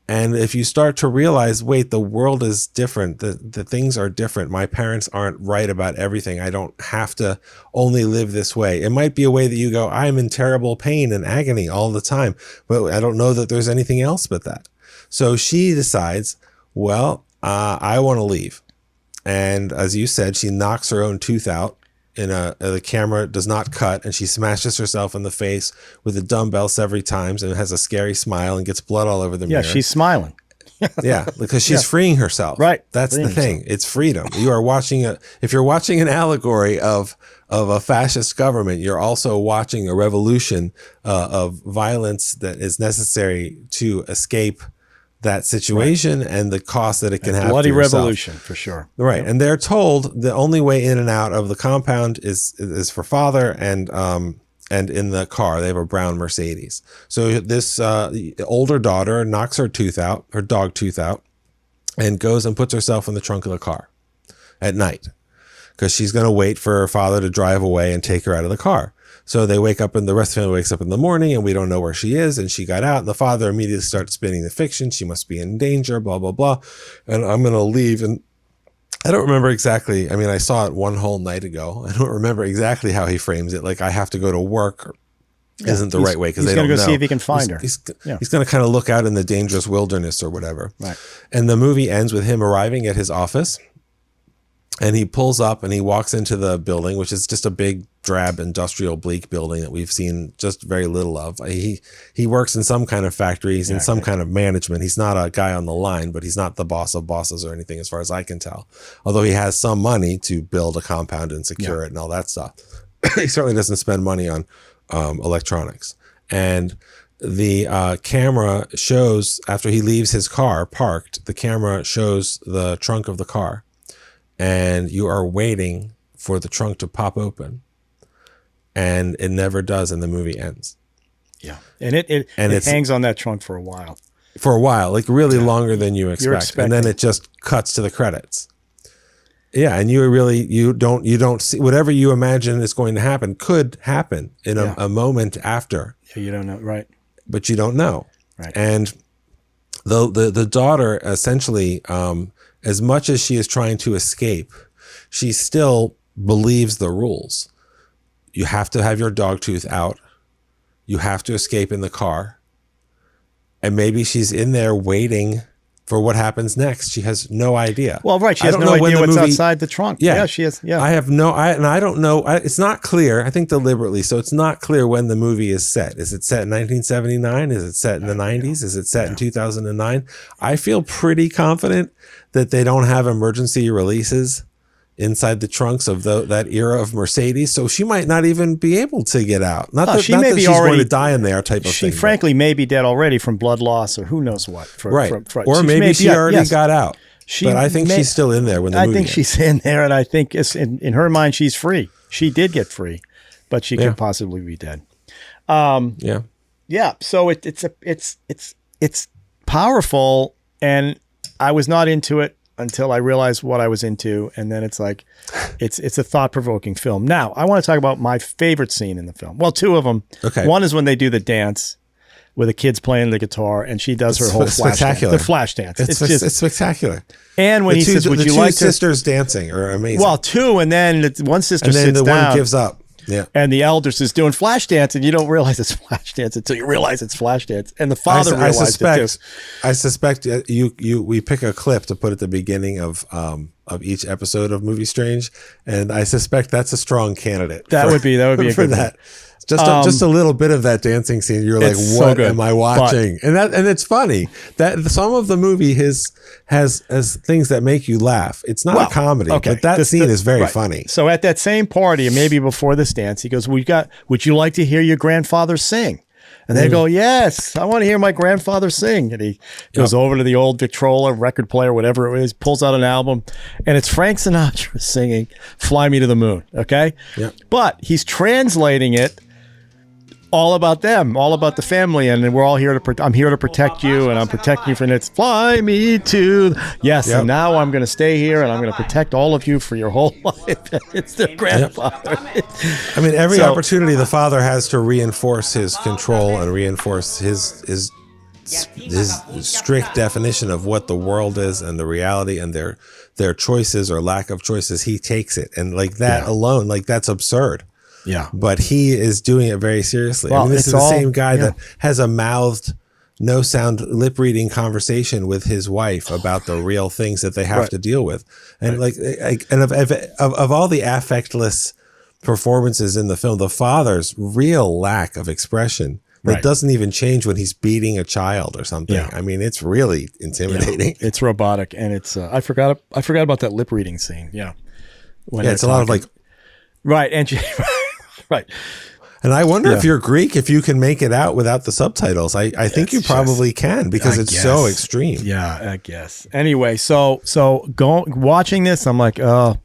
And if you start to realize, wait, the world is different, the things are different. My parents aren't right about everything. I don't have to only live this way. It might be a way that you go, I'm in terrible pain and agony all the time, but I don't know that there's anything else but that. So she decides, well, I want to leave. And as you said, she knocks her own tooth out. The camera does not cut, and she smashes herself in the face with a dumbbell several times and has a scary smile and gets blood all over the mirror. Yeah, she's smiling. Yeah, because she's freeing herself. Right. That's freeing the thing. herself. It's freedom. You are watching if you're watching an allegory of a fascist government, you're also watching a revolution of violence that is necessary to escape that situation and the cost that it can have. Bloody to yourself. revolution, for sure. Right. Yep. And they're told the only way in and out of the compound is for father and in the car. They have a brown Mercedes. So this older daughter knocks her dog tooth out, and goes and puts herself in the trunk of the car at night because she's going to wait for her father to drive away and take her out of the car. So they wake up, and the rest of the family wakes up in the morning, and we don't know where she is. And she got out, and the father immediately starts spinning the fiction. She must be in danger, blah, blah, blah. And I'm going to leave. And I don't remember exactly. I mean, I saw it one whole night ago. I don't remember exactly how he frames it. Like, I have to go to work isn't the right way because they don't know. He's going to go see if he can find her. He's going to kind of look out in the dangerous wilderness or whatever. Right. And the movie ends with him arriving at his office. And he pulls up and he walks into the building, which is just a big, drab, industrial, bleak building that we've seen just very little of. He works in some kind of factory. He's in some kind of management. He's not a guy on the line, but he's not the boss of bosses or anything as far as I can tell. Although he has some money to build a compound and secure it and all that stuff. He certainly doesn't spend money on electronics. And the camera shows, after he leaves his car parked, the camera shows the trunk of the car. And you are waiting for the trunk to pop open, and it never does, and the movie ends. Yeah, and it hangs on that trunk for a while. Like really longer than you expect, and then it just cuts to the credits. Yeah, and you don't see whatever you imagine is going to happen could happen in a moment after. Yeah, you don't know, right? But you don't know, right? And the daughter essentially. As much as she is trying to escape, she still believes the rules. You have to have your dog tooth out. You have to escape in the car. And maybe she's in there waiting for what happens next. She has no idea. Well, right. She has no idea what's outside the trunk. Yeah, she has. Yeah. I don't know. It's not clear. I think deliberately. So it's not clear when the movie is set. Is it set in 1979? Is it set in the 90s? Is it set in 2009? I feel pretty confident that they don't have emergency releases inside the trunks of that era of Mercedes, so she might not even be able to get out. Not that she's going to die in there, type of thing. She frankly may be dead already from blood loss or who knows what. Or maybe she already got out. But I think she's still in there when the movie ends. She's in there, and I think in her mind she's free. She did get free, but she could possibly be dead. Yeah. So it's powerful, and I was not into it until I realized what I was into. And then it's like, it's a thought-provoking film. Now, I want to talk about my favorite scene in the film. Well, two of them. Okay. One is when they do the dance where the kid's playing the guitar and she does her whole flash dance. The flash dance. It's spectacular. And when he says, would you like to... The two sisters dancing are amazing. Well, two, and then one sister sits down. And then the one gives up. Yeah. And the eldest is doing flash dance, and you don't realize it's flash dance until you realize it's flash dance. And the father realized it too. I suspect we pick a clip to put at the beginning of each episode of MovieStrange, and I suspect that's a strong candidate. That would be a good that. Just a little bit of that dancing scene. You're like, what am I watching? And it's funny that some of the movie has things that make you laugh. It's not a comedy, but that scene is very funny. So at that same party, and maybe before this dance, he goes, would you like to hear your grandfather sing? And they go, yes, I want to hear my grandfather sing. And he goes over to the old Victrola record player, whatever it is, pulls out an album, and it's Frank Sinatra singing Fly Me to the Moon. Okay. Yep. But he's translating it all about them, all about the family, and we're all here to I'm here to protect you, and I'm protecting you from it. Fly me to and now I'm going to stay here, and I'm going to protect all of you for your whole life. It's their grandfather. I mean, every opportunity the father has to reinforce his control and reinforce his his strict definition of what the world is and the reality and their choices or lack of choices, he takes it. And like that alone, like that's absurd. Yeah. But he is doing it very seriously. Well, I mean, this is the same guy yeah. that has a mouthed, no sound lip reading conversation with his wife about the real things that they have to deal with. And and of all the affectless performances in the film, the father's real lack of expression that doesn't even change when he's beating a child or something. Yeah. I mean, it's really intimidating. Yeah. It's robotic, and it's I forgot about that lip reading scene. Yeah. When It's a lot of like, right. And right. and I wonder if you're Greek, if you can make it out without the subtitles. I think you probably can, because it's so extreme. Yeah, I guess. Anyway, so watching this, I'm like, oh,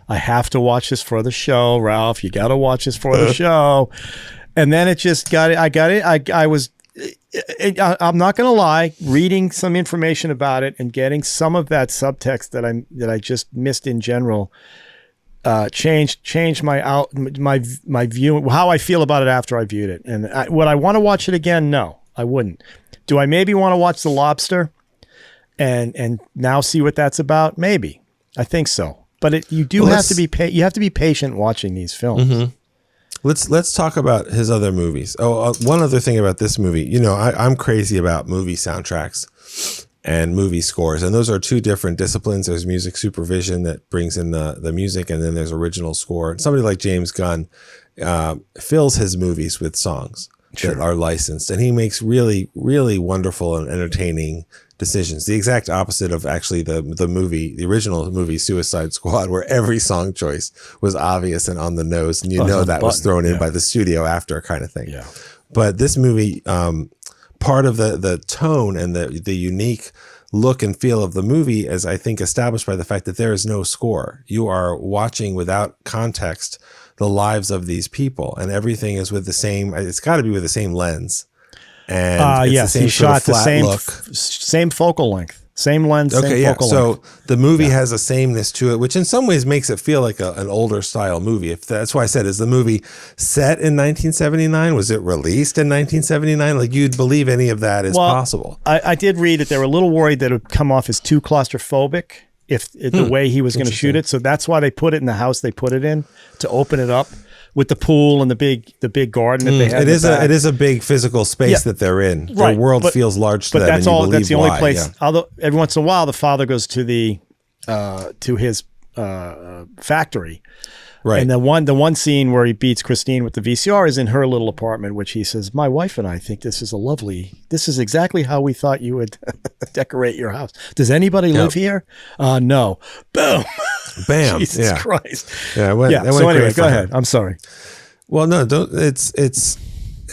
I have to watch this for the show, Ralph. You got to watch this for the show. And then it just got it. I'm not going to lie, reading some information about it and getting some of that subtext that I just missed in general. Changed my view, how I feel about it after I viewed it. And would I want to watch it again? No, I wouldn't. Do I maybe want to watch The Lobster and now see what that's about? Maybe. I think so. But you have to be patient watching these films. Mm-hmm. Let's talk about his other movies. One other thing about this movie. You know, I'm crazy about movie soundtracks and movie scores, and those are two different disciplines. There's music supervision that brings in the music, and then there's original score. And somebody like James Gunn fills his movies with songs that are licensed, and he makes really, really wonderful and entertaining decisions. The exact opposite of actually the original movie Suicide Squad, where every song choice was obvious and on the nose, and that was thrown in by the studio after, kind of thing. Yeah. But this movie, part of the tone and the unique look and feel of the movie is, I think, established by the fact that there is no score. You are watching without context the lives of these people, and everything is with the same, it's got to be with the same lens. And it's the same shot, the same look. Same focal length, same lens, same focal length. So the movie has a sameness to it, which in some ways makes it feel like an older style movie. That's why I said, is the movie set in 1979? Was it released in 1979? Like, you'd believe any of that is possible. I did read that they were a little worried that it would come off as too claustrophobic the way he was going to shoot it. So that's why they put it in the house they put it in, to open it up with the pool and the big garden that they had. It is a big physical space that they're in. Their world feels large to them. But that's the only place. Yeah. Although every once in a while the father goes to his factory. Right. And the one scene where he beats Christine with the VCR is in her little apartment, which he says, "My wife and I think this is exactly how we thought you would decorate your house. Does anybody live here? No." Boom. Bam. Jesus Christ. Yeah. So anyway, go ahead. I'm sorry. Well, no, don't. It's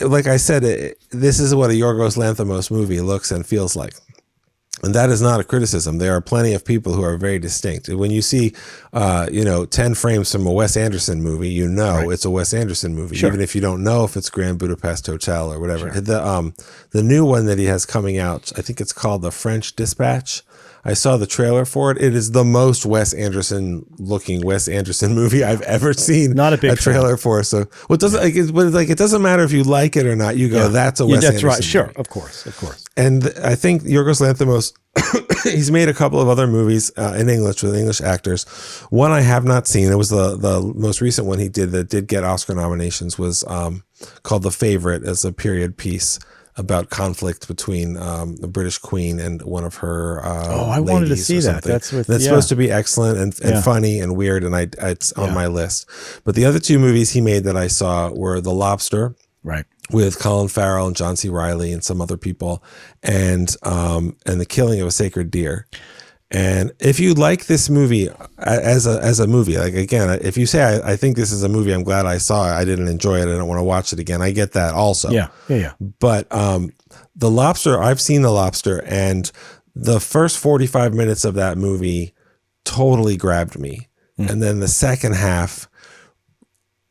like I said, this is what a Yorgos Lanthimos movie looks and feels like. And that is not a criticism. There are plenty of people who are very distinct. When you see, 10 frames from a Wes Anderson movie, it's a Wes Anderson movie, even if you don't know if it's Grand Budapest Hotel or whatever. Sure. The new one that he has coming out, I think it's called The French Dispatch. I saw the trailer for it. It is the most Wes Anderson looking Wes Anderson movie I've ever seen. Not a big trailer for. So it doesn't matter if you like it or not. You go, that's a Wes Anderson right. Sure, movie. Of course. And I think Yorgos Lanthimos, he's made a couple of other movies in English with English actors. One I have not seen. It was the most recent one he did that did get Oscar nominations, was called The Favorite, as a period piece about conflict between the British Queen and one of her I wanted to see that. That's supposed to be excellent and funny and weird, and it's on my list. But the other two movies he made that I saw were The Lobster, right, with Colin Farrell and John C. Reilly and some other people, and The Killing of a Sacred Deer. And if you like this movie as a movie, like, again, if you say, I think this is a movie I'm glad I saw it, I didn't enjoy it, I don't want to watch it again, I get that also. Yeah. But The Lobster, I've seen The Lobster, and the first 45 minutes of that movie totally grabbed me. And then the second half,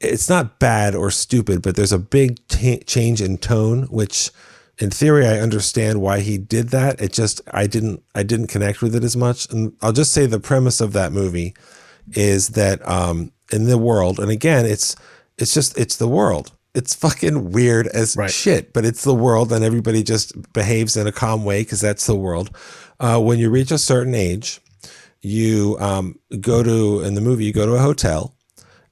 it's not bad or stupid, but there's a big change in tone, which in theory, I understand why he did that. It just, I didn't connect with it as much. And I'll just say the premise of that movie is that in the world, and again, it's the world. It's fucking weird as shit, but it's the world, and everybody just behaves in a calm way because that's the world. When you reach a certain age, you in the movie, you go to a hotel,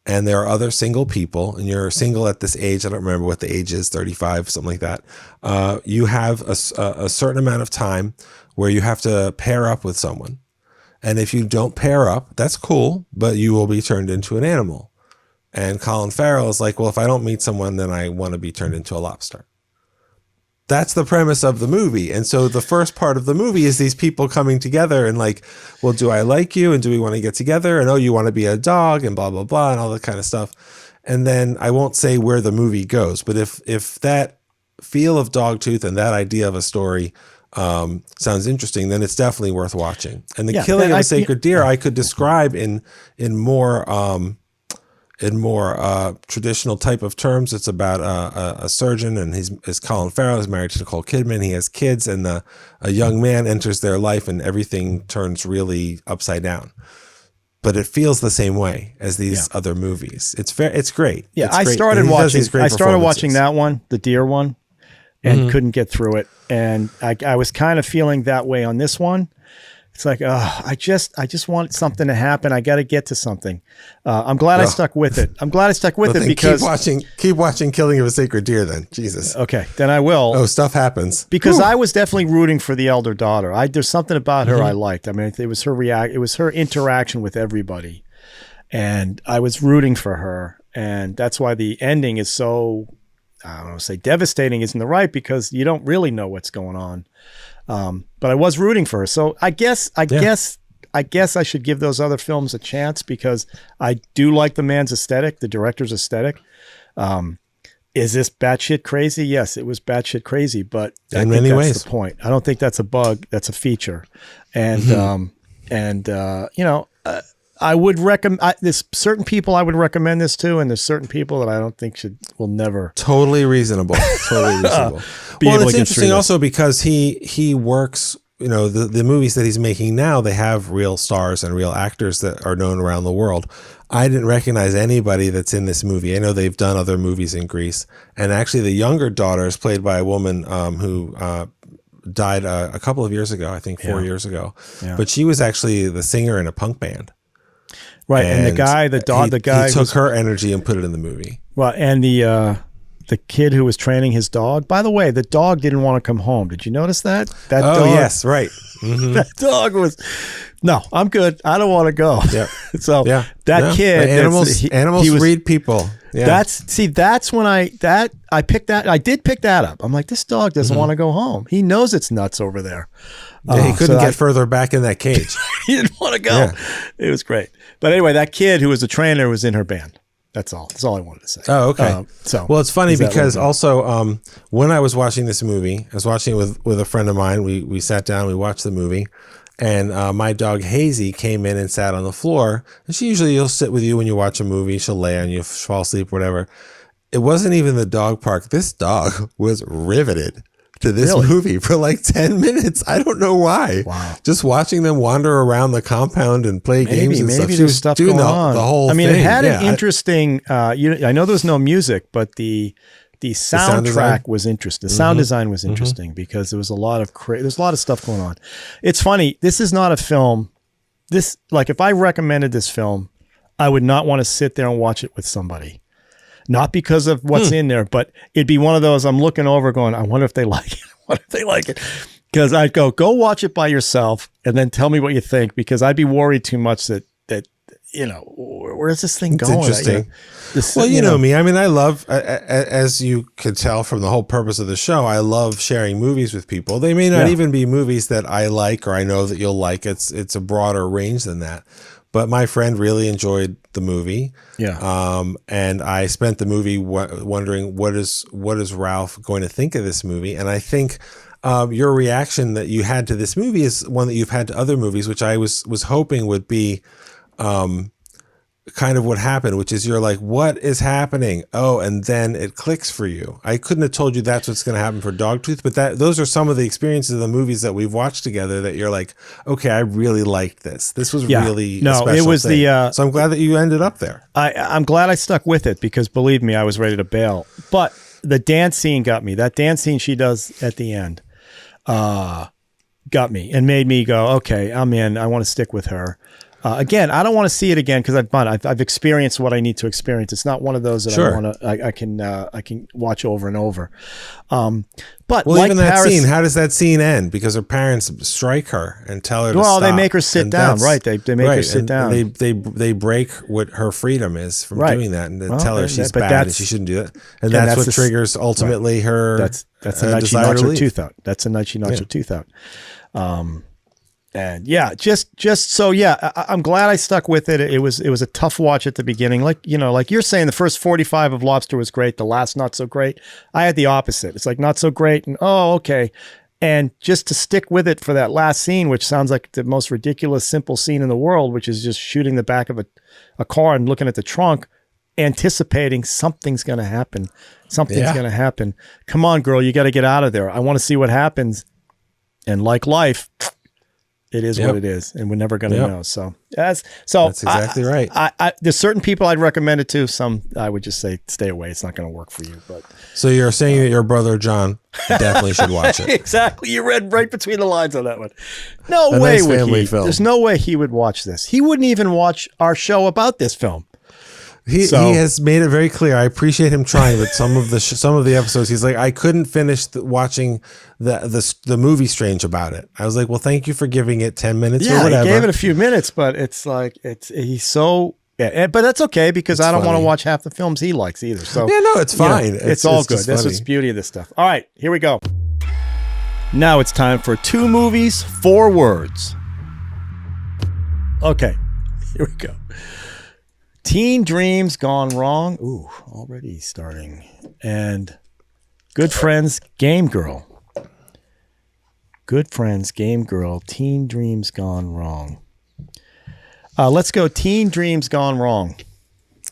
and there are other single people, and you're single at this age. I don't remember what the age is, 35, something like that. You have a certain amount of time where you have to pair up with someone. And if you don't pair up, that's cool, but you will be turned into an animal. And Colin Farrell is like, well, if I don't meet someone, then I want to be turned into a lobster. That's the premise of the movie. And so the first part of the movie is these people coming together and like, well, do I like you? And do we want to get together? And, oh, you want to be a dog and blah, blah, blah, and all that kind of stuff. And then I won't say where the movie goes, but if that feel of Dogtooth and that idea of a story sounds interesting, then it's definitely worth watching. And the killing of a sacred deer, I could describe in more traditional type of terms. It's about a surgeon, and he's Colin Farrell is married to Nicole Kidman. He has kids, and a young man enters their life, and everything turns really upside down. But it feels the same way as these other movies. It's great. Yeah, it's I great. started watching that one, the deer one, and couldn't get through it. And I was kind of feeling that way on this one. It's like, I just want something to happen. I got to get to something. I'm glad I stuck with it. Because keep watching Killing of a Sacred Deer then. Jesus. Okay, then I will. Oh, stuff happens. Because I was definitely rooting for the elder daughter. There's something about her I liked. I mean, it was her interaction with everybody. And I was rooting for her. And that's why the ending is so, I don't know, say devastating isn't the right, because you don't really know what's going on. But I was rooting for her. So I guess I should give those other films a chance, because I do like the man's aesthetic, the director's aesthetic. Is this batshit crazy? Yes, it was batshit crazy, but in many ways, that's the point. I don't think that's a bug. That's a feature. And, I would recommend, there's certain people I would recommend this to, and there's certain people that I don't think will never. Totally reasonable. Totally reasonable. Well, it's interesting also because he works, the movies that he's making now, they have real stars and real actors that are known around the world. I didn't recognize anybody that's in this movie. I know they've done other movies in Greece. And actually the younger daughter is played by a woman who died a couple of years ago, I think 4 years ago. Yeah. But she was actually the singer in a punk band. Right, and the guy he took her energy and put it in the movie. Well, and the kid who was training his dog. By the way, the dog didn't want to come home. Did you notice that? Dog, yes, right. Mm-hmm. That dog was, no, I'm good. I don't want to go. Yeah. So kid, animals read people. Yeah. That's when I did pick that up. I'm like, this dog doesn't want to go home. He knows it's nuts over there. Yeah, he couldn't get further back in that cage. He didn't want to go. Yeah. It was great. But anyway, that kid who was a trainer was in her band. That's all. That's all I wanted to say. Oh, okay. Well, it's funny because also when I was watching this movie, I was watching it with a friend of mine. We sat down, we watched the movie, and my dog Hazy came in and sat on the floor. And she'll sit with you when you watch a movie. She'll lay on you, fall asleep, whatever. It wasn't even the dog park. This dog was riveted to this movie for like 10 minutes. I don't know why. Wow. Just watching them wander around the compound and play games and stuff. She was stuff doing going on. The whole thing. It had an interesting, I know there was no music, but the soundtrack was interesting. The sound design was interesting because there was a lot of there's a lot of stuff going on. It's funny. This is not a film. If I recommended this film, I would not want to sit there and watch it with somebody. Not because of what's in there, but it'd be one of those I'm looking over going, I wonder if they like it. What if they like it? Because I'd go watch it by yourself and then tell me what you think, because I'd be worried too much that where's this thing going? It's interesting. You know me. I mean, I love, as you could tell from the whole purpose of the show, I love sharing movies with people. They may not even be movies that I like or I know that you'll like. It's a broader range than that. But my friend really enjoyed the movie. Yeah. And I spent the movie wondering what is Ralph going to think of this movie. And I think your reaction that you had to this movie is one that you've had to other movies, which I was hoping would be kind of what happened, which is you're like, what is happening? Oh, and then it clicks for you. I couldn't have told you that's what's going to happen for Dogtooth, but those are some of the experiences of the movies that we've watched together that you're like, okay, I really liked this. This was really a special it was thing. So I'm glad that you ended up there. I'm glad I stuck with it because believe me, I was ready to bail. But the dance scene got me. That dance scene she does at the end got me and made me go, okay, I'm in. I want to stick with her. Again, I don't want to see it again because I've experienced what I need to experience. It's not one of those that Sure. I can watch over and over. But Well, like even that Paris, scene, how does that scene end? Because her parents strike her and tell her to well, stop. they make her sit And down, that's- right? They make her sit and down. They break what her freedom is from Right. doing that, and they Well, tell her and she's but bad that's- and she shouldn't do that. And and that's that's what the- triggers ultimately her. That's the night she desire knocks to her leave. tooth out. That's the night she knocks her tooth out. And yeah, just so yeah, I'm glad I stuck with it. It was a tough watch at the beginning. Like you're saying, the first 45 of Lobster was great. The last not so great. I had the opposite. It's like not so great, and oh okay. And just to stick with it for that last scene, which sounds like the most ridiculous, simple scene in the world, which is just shooting the back of a car and looking at the trunk, anticipating something's going to happen. Something's going to happen. Come on, girl, you got to get out of there. I want to see what happens. And like life, it is what it is, and we're never going to know. So that's exactly right. There's certain people I'd recommend it to. Some I would just say stay away. It's not going to work for you. But So you're saying that your brother John definitely should watch it. exactly, you read right between the lines on that one. No A way nice would family he. film. There's no way he would watch this. He wouldn't even watch our show about this film. He has made it very clear. I appreciate him trying, but some of the episodes, he's like, I couldn't finish watching the MovieStrange about it. I was like, well, thank you for giving it 10 minutes or whatever. He gave it a few minutes, but it's like he's so. Yeah, but that's okay because I don't want to watch half the films he likes either. So yeah, no, it's fine. It's all good. just That's funny. what's the beauty of this stuff. All right, here we go. Now it's time for 2 movies, 4 words. Okay, here we go. Teen Dreams Gone Wrong. Ooh, already starting. And Good Friends, Game Girl. Good Friends, Game Girl, Teen Dreams Gone Wrong. Let's go Teen Dreams Gone Wrong.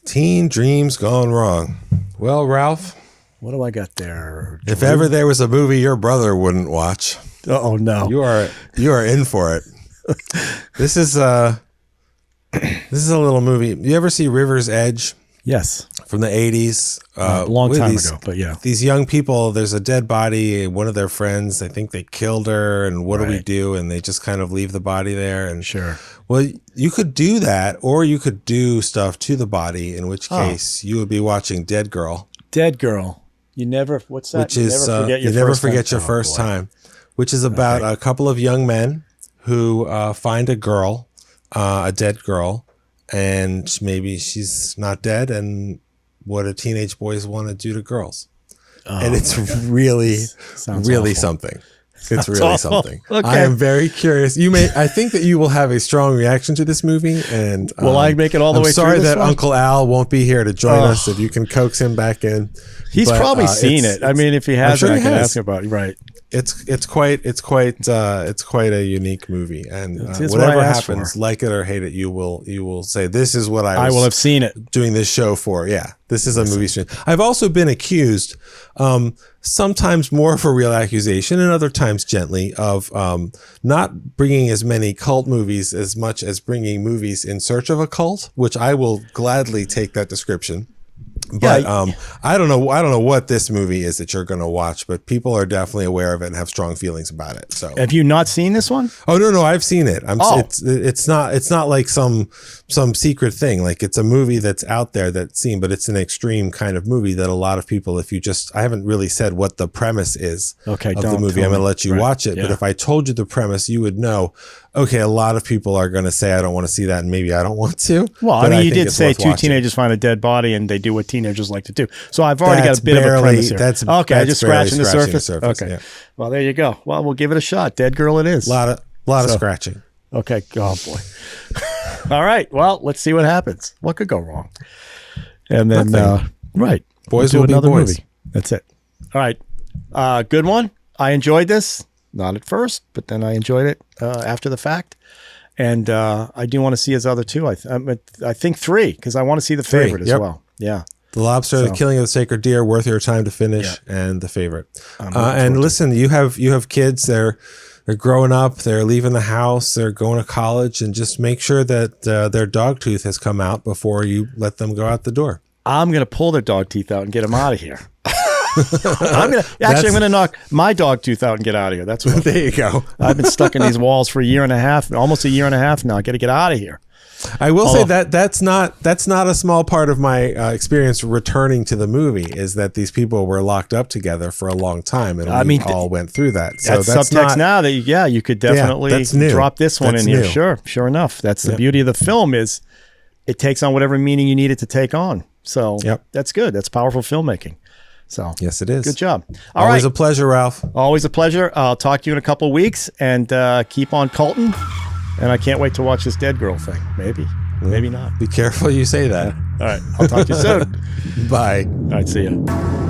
Teen Dreams Gone Wrong. Well, Ralph, What do I got there? if ever there was a movie your brother wouldn't watch, Oh, no. you are in for it. This is a little movie. You ever see River's Edge Yes. from the 80s? A long with time ago, but yeah. These young people, there's a dead body. One of their friends, I think they killed her. And what do we Right. do? And they just kind of leave the body there. And Sure. well, you could do that, or you could do stuff to the body, in which case you would be watching Dead Girl. Dead Girl. You never, what's that? Which is you never forget your first time. time, which is about a couple of young men who find a girl, a dead girl, and maybe she's not dead, and what do teenage boys want to do to girls? And it's really, Sounds really awful. something. It's really awful. something. Okay. I am very curious. I think that you will have a strong reaction to this movie. And Will I make it all the way through sorry this that one? Uncle Al won't be here to join us. If you can coax him back in. He's But, probably seen it's- it. I mean, if he hasn't, sure I he can has. ask him about it. Right. It's quite a unique movie, and It's what whatever I asked happens, for. like it or hate it, you will say this is what I will have seen it. doing this show for. Yeah, this is a movie stream. I've also been accused, sometimes more for real accusation and other times gently, of not bringing as many cult movies as much as bringing movies in search of a cult, which I will gladly take that description. But Yeah. I don't know what this movie is that you're going to watch, but people are definitely aware of it and have strong feelings about it. So Have you not seen this one? oh no, I've seen it. Oh. It's not like some secret thing. Like it's a movie that's out there that's seen, but it's an extreme kind of movie that a lot of people, I haven't really said what the premise is Okay, of the don't movie. tell I'm going to me. let you Right. watch it. Yeah. But if I told you the premise, you would know, okay, a lot of people are going to say, I don't want to see that. And maybe I don't want to. Well, but I mean, you think did it's say worth 2 watching. teenagers find a dead body and they do what teenagers like to do. So I've already That's got a bit of a barely- premise here. that's- okay. that's Just barely scratching the scratching the surface. surface, Okay. yeah. Well, there you go. Well, we'll give it a shot. Dead Girl it is. A lot of So- scratching. Okay. Oh boy. All right. Well, let's see what happens. What could go wrong? And then, Nothing. right. Boys we'll will do be another boys. movie. That's it. All right. Good one. I enjoyed this. Not at first, but then I enjoyed it after the fact. And I do want to see his other two. I think 3, because I want to see The Favorite as well. Yeah. The Lobster, The Killing of the Sacred Deer, worth your time to finish, and The Favorite. And listen, you have kids. They're growing up. They're leaving the house. They're going to college, and just make sure that their Dogtooth has come out before you let them go out the door. I'm gonna pull their dog teeth out and get them out of here. I'm gonna knock my dog tooth out and get out of here. That's what. There you go. I've been stuck in these walls for almost a year and a half now. I got to get out of here. I will say that's not a small part of my experience returning to the movie, is that these people were locked up together for a long time, and we all went through that. So that's subtext now that you could definitely drop this one in here. Sure enough. That's the beauty of the film, is it takes on whatever meaning you need it to take on. So that's good. That's powerful filmmaking. So yes, it is. Good job. Always a pleasure, Ralph. Always a pleasure. I'll talk to you in a couple of weeks, and keep on culting. And I can't wait to watch this Dead Girl thing. Maybe not. Be careful you say that. All right. I'll talk to you soon. Bye. All right. See ya.